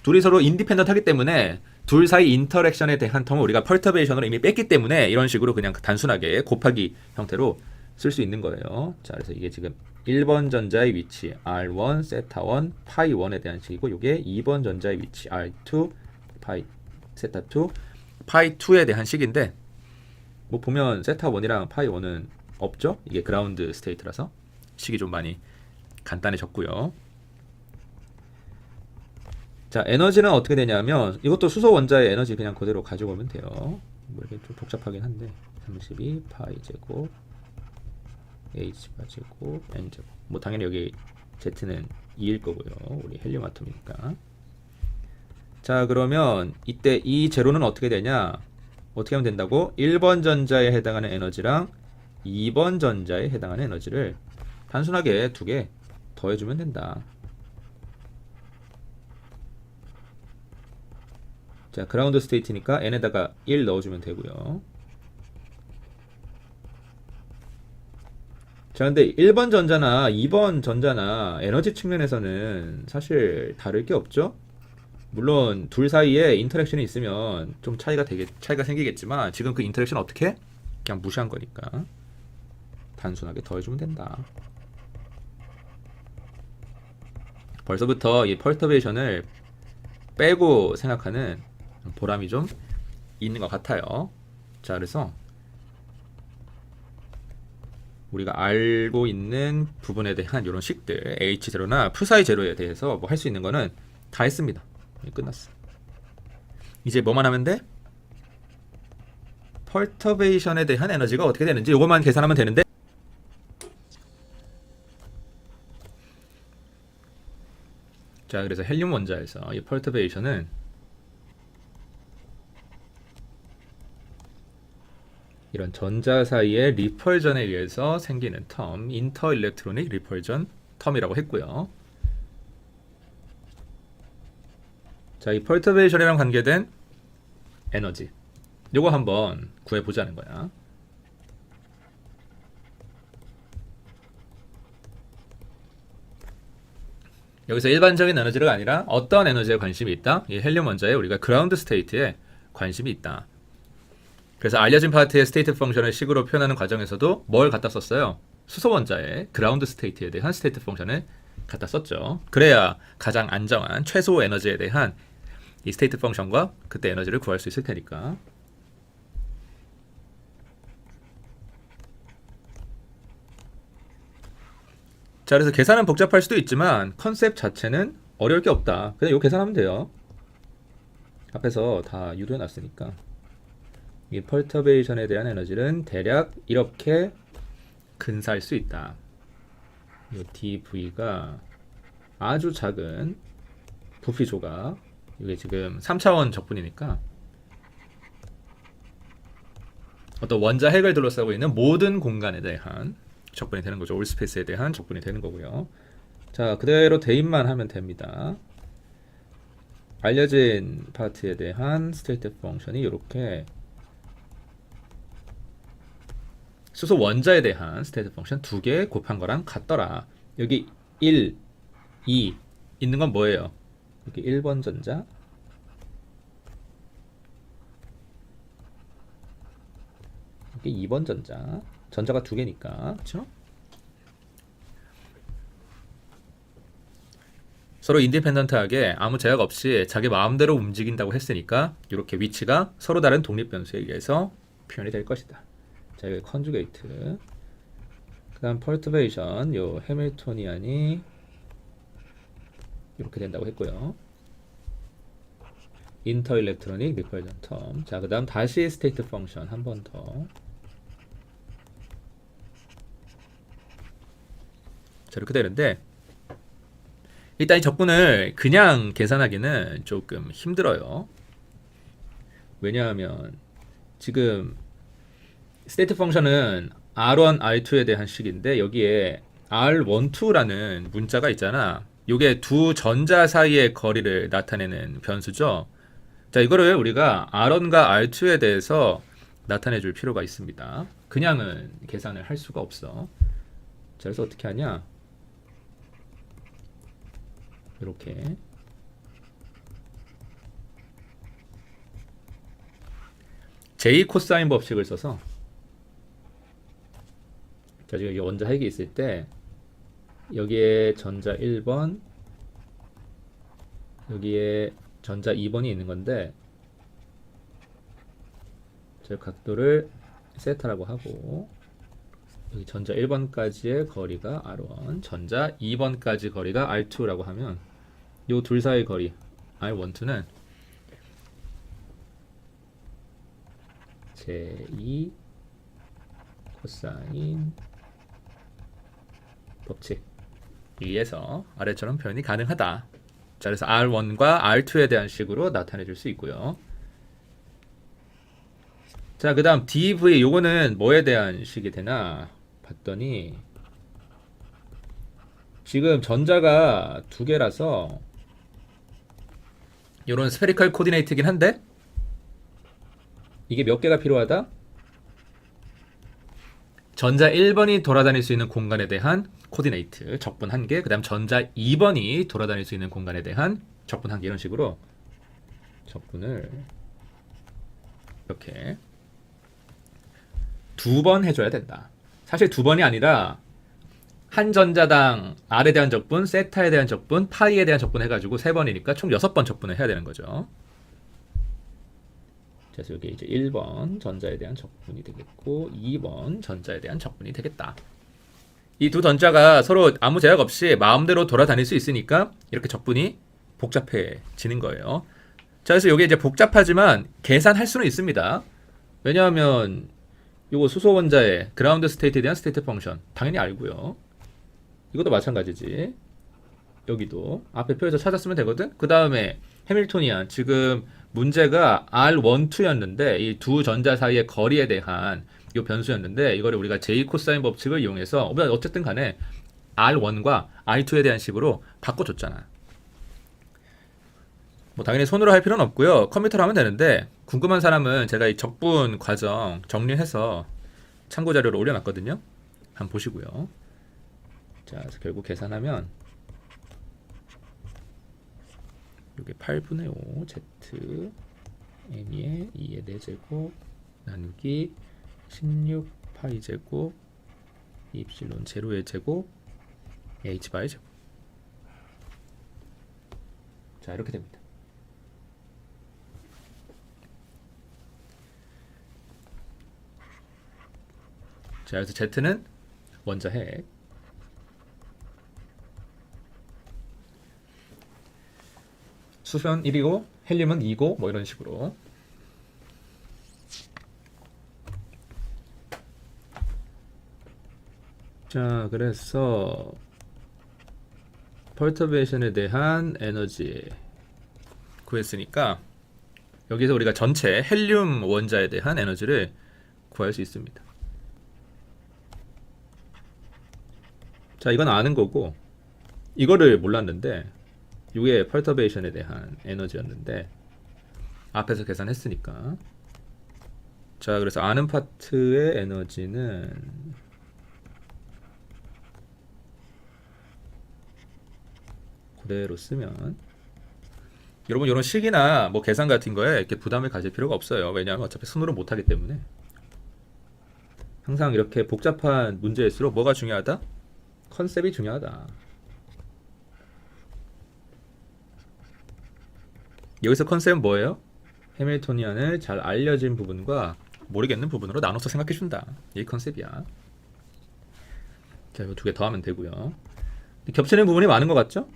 둘이 서로 인디펜던트 하기 때문에 둘 사이 인터랙션에 대한 텀을 우리가 펄터베이션으로 이미 뺐기 때문에 이런 식으로 그냥 단순하게 곱하기 형태로 쓸 수 있는 거예요. 자, 그래서 이게 지금 1번 전자의 위치 R1 세타1 파이1에 대한 식이고 요게 2번 전자의 위치 R2 파이 세타2 파이2에 대한 식인데 뭐 보면 세타1이랑 파이1은 없죠? 이게 그라운드 스테이트라서 식이 좀 많이 간단해졌고요. 자, 에너지는 어떻게 되냐면 이것도 수소 원자의 에너지 그냥 그대로 가지고 오면 돼요. 뭐 이게 좀 복잡하긴 한데 32 파이 제곱 H 제곱 N 제곱 뭐 당연히 여기 Z는 2일 거고요. 우리 헬륨 아톰이니까. 자, 그러면 이때 이 제로는 어떻게 되냐? 어떻게 하면 된다고? 1번 전자에 해당하는 에너지랑 2번 전자에 해당하는 에너지를 단순하게 두 개 더해주면 된다. 자, 그라운드 스테이트니까 n에다가 1 넣어주면 되고요. 자, 근데 1번 전자나 2번 전자나 에너지 측면에서는 사실 다를 게 없죠? 물론 둘 사이에 인터랙션이 있으면 좀 차이가 생기겠지만 지금 그 인터랙션 어떻게 해? 그냥 무시한 거니까 단순하게 더해주면 된다. 벌써부터 이 펄터베이션을 빼고 생각하는 보람이 좀 있는 것 같아요. 자, 그래서 우리가 알고 있는 부분에 대한 이런 식들 H0나 푸사이 제로에 대해서 뭐 할 수 있는 거는 다 했습니다. 끝났어. 이제 뭐만 하면 돼? 펄터베이션에 대한 에너지가 어떻게 되는지 이것만 계산하면 되는데 자, 그래서 헬륨 원자에서 이 펄터베이션은 이런 전자 사이의 리펄전에 의해서 생기는 텀, 인터일렉트로닉 리펄전 텀이라고 했고요. 자, 이 펄터베이션이랑 관계된 에너지 요거 한번 구해보자는 거야. 여기서 일반적인 에너지가 아니라 어떤 에너지에 관심이 있다? 이 헬륨 원자에 우리가 그라운드 스테이트에 관심이 있다. 그래서 알려진 파트의 스테이트 펑션을 식으로 표현하는 과정에서도 뭘 갖다 썼어요? 수소 원자의 그라운드 스테이트에 대한 스테이트 펑션을 갖다 썼죠. 그래야 가장 안정한 최소 에너지에 대한 이 스테이트 펑션과 그때 에너지를 구할 수 있을 테니까. 자, 그래서 계산은 복잡할 수도 있지만 컨셉 자체는 어려울 게 없다. 그냥 이거 계산하면 돼요. 앞에서 다 유도해 놨으니까. 이 펄터베이션에 대한 에너지는 대략 이렇게 근사할 수 있다. 이 dV가 아주 작은 부피 조각, 이게 지금 3차원 적분이니까 어떤 원자 핵을 둘러싸고 있는 모든 공간에 대한 적분이 되는 거죠. 올 스페이스에 대한 적분이 되는 거고요. 자, 그대로 대입만 하면 됩니다. 알려진 파트에 대한 스테이트 펑션이 이렇게 수소 원자에 대한 스테이트 펑션 두 개 곱한 거랑 같더라. 여기 1, 2 있는 건 뭐예요? 여기 1번 전자, 여기 2번 전자. 전자가 두 개니까, 그렇죠? 서로 인디펜던트하게 아무 제약 없이 자기 마음대로 움직인다고 했으니까 이렇게 위치가 서로 다른 독립 변수에 의해서 표현이 될 것이다. 자, 여기 컨주게이트. 그다음 펄터베이션, 요 해밀토니안이 이렇게 된다고 했고요. 인터일렉트로닉 리펄전 텀. 자, 그다음 다시 스테이트 펑션 한 번 더. 자, 이렇게 되는데 일단 이 적분을 그냥 계산하기는 조금 힘들어요. 왜냐하면 지금 스테이트 펑션은 R1, R2에 대한 식인데 여기에 R12라는 문자가 있잖아. 이게 두 전자 사이의 거리를 나타내는 변수죠. 자, 이거를 우리가 R1과 R2에 대해서 나타내 줄 필요가 있습니다. 그냥은 계산을 할 수가 없어. 자, 그래서 어떻게 하냐? 이렇게 J 코사인 법칙을 써서 자, 지금 이 원자 핵이 있을 때 여기에 전자 1번, 여기에 전자 2번이 있는 건데 저 각도를 세타라고 하고 여기 전자 1번까지의 거리가 R1, 전자 2번까지 거리가 R2라고 하면 요 둘 사이 거리 R12는 제2 코사인 법칙에 의해서 아래처럼 표현이 가능하다. 자, 그래서 R1과 R2에 대한 식으로 나타내 줄 수 있고요. 자, 그 다음 DV 요거는 뭐에 대한 식이 되나 봤더니 지금 전자가 두 개라서 요런 스페리컬 코디네이트긴 한데 이게 몇 개가 필요하다? 전자 1번이 돌아다닐 수 있는 공간에 대한 코디네이트 적분 1개, 그 다음 전자 2번이 돌아다닐 수 있는 공간에 대한 적분 1개, 이런 식으로 적분을 이렇게 두 번 해줘야 된다. 사실 두 번이 아니라 한 전자당 R에 대한 적분, 세타에 대한 적분, 파이에 대한 적분 해가지고 세 번이니까 총 6번 적분을 해야 되는 거죠. 그래서 여기 이제 1번 전자에 대한 적분이 되겠고 2번 전자에 대한 적분이 되겠다. 이 두 전자가 서로 아무 제약 없이 마음대로 돌아다닐 수 있으니까 이렇게 적분이 복잡해지는 거예요. 자, 그래서 이게 이제 복잡하지만 계산할 수는 있습니다. 왜냐하면 이거 수소 원자의 그라운드 스테이트에 대한 스테이트 펑션 당연히 알고요. 이것도 마찬가지지. 여기도 앞에 표에서 찾았으면 되거든. 그 다음에 해밀토니안, 지금 문제가 R12였는데 이 두 전자 사이의 거리에 대한 이 변수였는데 이거를 우리가 제2 코사인 법칙을 이용해서 어쨌든 간에 R1과 R2에 대한 식으로 바꿔줬잖아. 뭐 당연히 손으로 할 필요는 없고요. 컴퓨터로 하면 되는데 궁금한 사람은 제가 이 적분 과정 정리해서 참고 자료를 올려놨거든요. 한번 보시고요. 자, 그래서 결국 계산하면 여기 8분의 5 Z M의 2의 4제곱 나누기 16 파이 제곱 이엡실론 제로의 제곱 H 바의 제곱. 자, 이렇게 됩니다. 자, 그래서 Z는 원자 핵, 수소는 1이고 헬륨은 2고 뭐 이런 식으로. 자, 그래서 펄터베이션에 대한 에너지 구했으니까 여기서 우리가 전체 헬륨 원자에 대한 에너지를 구할 수 있습니다. 자, 이건 아는 거고 이거를 몰랐는데 이게 펄터베이션에 대한 에너지였는데 앞에서 계산했으니까. 자, 그래서 아는 파트의 에너지는 그대로 쓰면 여러분 이런 식이나 뭐 계산 같은 거에 이렇게 부담을 가질 필요가 없어요. 왜냐하면 어차피 손으로 못하기 때문에. 항상 이렇게 복잡한 문제일수록 뭐가 중요하다? 컨셉이 중요하다. 여기서 컨셉은 뭐예요? 해밀토니안을 잘 알려진 부분과 모르겠는 부분으로 나눠서 생각해준다. 이 컨셉이야. 자, 이거 두 개 더 하면 되고요. 겹치는 부분이 많은 것 같죠?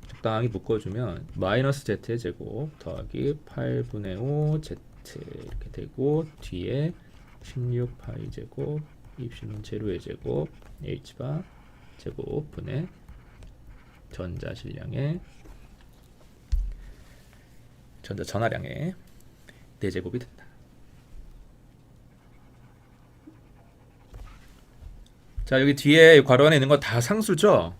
적당히 묶어주면 마이너스 z의 제곱 더하기 8분의 5 z 이렇게 되고 뒤에 16파이 제곱 이엡실론 제로의 제곱 h바 제곱 분의 전자 질량의 전자 전하량의 4제곱이 된다. 자, 여기 뒤에 괄호 안에 있는 거 다 상수죠?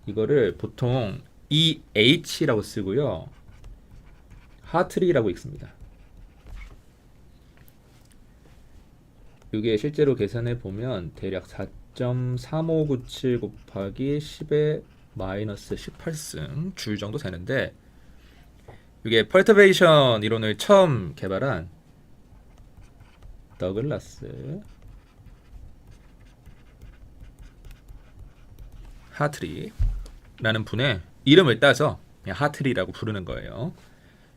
이거를 보통 EH라고 쓰고요. 하트리라고 읽습니다. 이게 실제로 계산해 보면 대략 4.3597 곱하기 10의 마이너스 18승 줄 정도 되는데 이게 펄터베이션 이론을 처음 개발한 더글라스 하트리라는 분의 이름을 따서 그냥 하트리라고 부르는 거예요.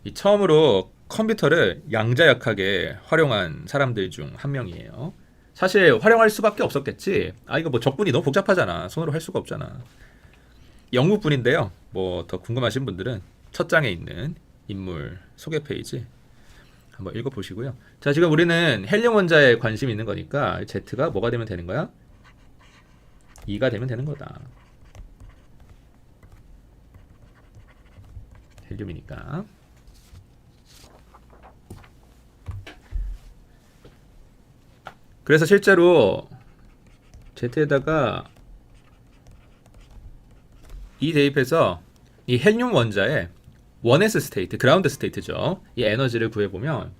이 처음으로 컴퓨터를 양자역학에 활용한 사람들 중 한 명이에요. 사실 활용할 수밖에 없었겠지. 이거 뭐 적분이 너무 복잡하잖아. 손으로 할 수가 없잖아. 영국 분인데요. 뭐 더 궁금하신 분들은 첫 장에 있는 인물 소개 페이지 한번 읽어보시고요. 자, 지금 우리는 헬륨 원자에 관심 있는 거니까 Z가 뭐가 되면 되는 거야? 2가 되면 되는 거다. 헬륨이니까. 그래서 실제로 Z에다가 2 대입해서 이 헬륨 원자에 1s 스테이트, 그라운드 스테이트죠. 이 에너지를 구해보면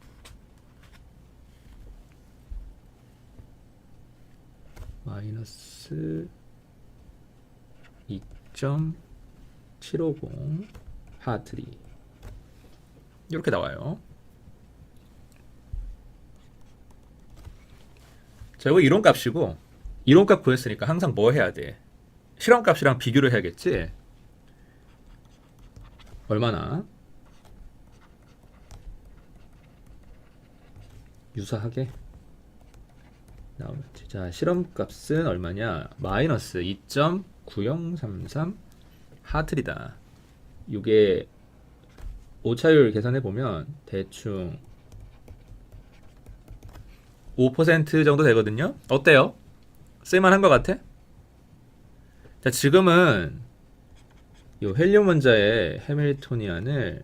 마이너스 2.750 하트리 이렇게 나와요. 자, 이거 이론값이고 이론값 구했으니까 항상 뭐 해야 돼? 실험값이랑 비교를 해야겠지? 얼마나? 유사하게 나오겠지. 자, 실험값은 얼마냐? 마이너스 2.9033 하트리다. 이게 오차율 계산해보면 대충 5% 정도 되거든요. 어때요? 쓸만한 것 같아? 자, 지금은 이 헬륨 원자의 해밀토니안을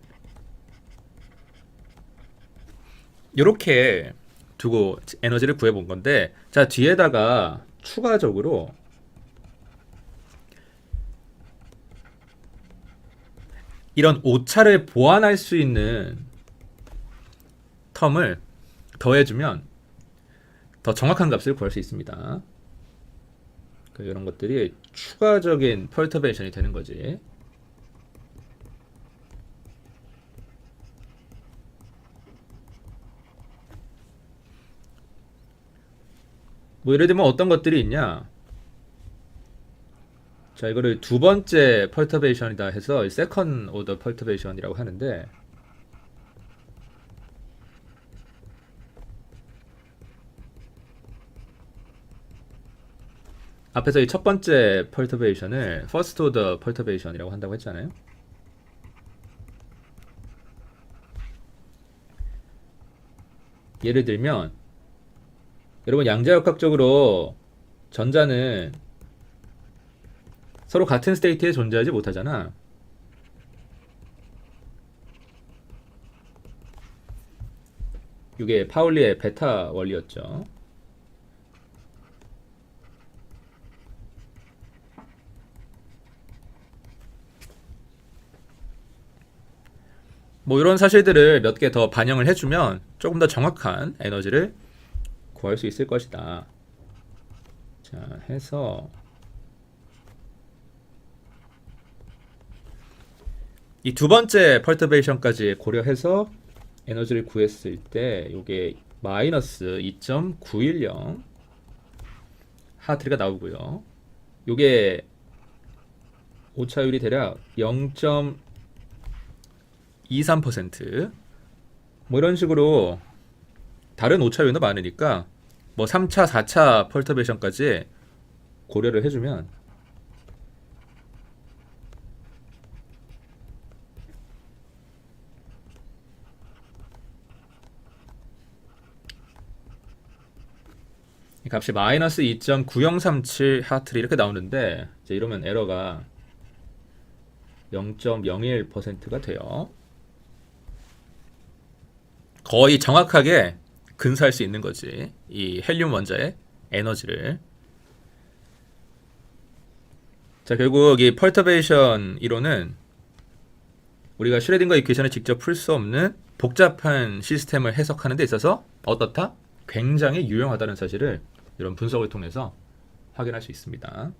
이렇게 두고 에너지를 구해본 건데, 자, 뒤에다가 추가적으로 이런 오차를 보완할 수 있는 텀을 더해주면 더 정확한 값을 구할 수 있습니다. 이런 것들이 추가적인 펄터베이션이 되는 거지. 뭐 예를 들면 어떤 것들이 있냐? 자, 이거를 두 번째 펄터베이션이다 해서 세컨 오더 펄터베이션이라고 하는데, 앞에서 이 첫 번째 펄터베이션을 퍼스트 오더 펄터베이션이라고 한다고 했잖아요. 예를 들면 여러분, 양자역학적으로 전자는 서로 같은 스테이트에 존재하지 못하잖아. 이게 파울리의 베타 원리였죠. 뭐 이런 사실들을 몇 개 더 반영을 해주면 조금 더 정확한 에너지를 구할 수 있을 것이다. 자, 해서 이 두 번째 펄터베이션까지 고려해서 에너지를 구했을 때 이게 마이너스 2.910 하트리가 나오고요. 이게 오차율이 대략 0.23%. 뭐 이런 식으로 다른 오차율도 많으니까 뭐 3차, 4차 펄터베이션까지 고려를 해주면 이 값이 마이너스 2.9037 하트리 이렇게 나오는데, 이제 이러면 에러가 0.01%가 돼요. 거의 정확하게 근사할 수 있는 거지, 이 헬륨 원자의 에너지를. 자, 결국 이 펄터베이션 이론은 우리가 슈레딩거 이퀘이션을 직접 풀 수 없는 복잡한 시스템을 해석하는 데 있어서 어떻다? 굉장히 유용하다는 사실을 이런 분석을 통해서 확인할 수 있습니다.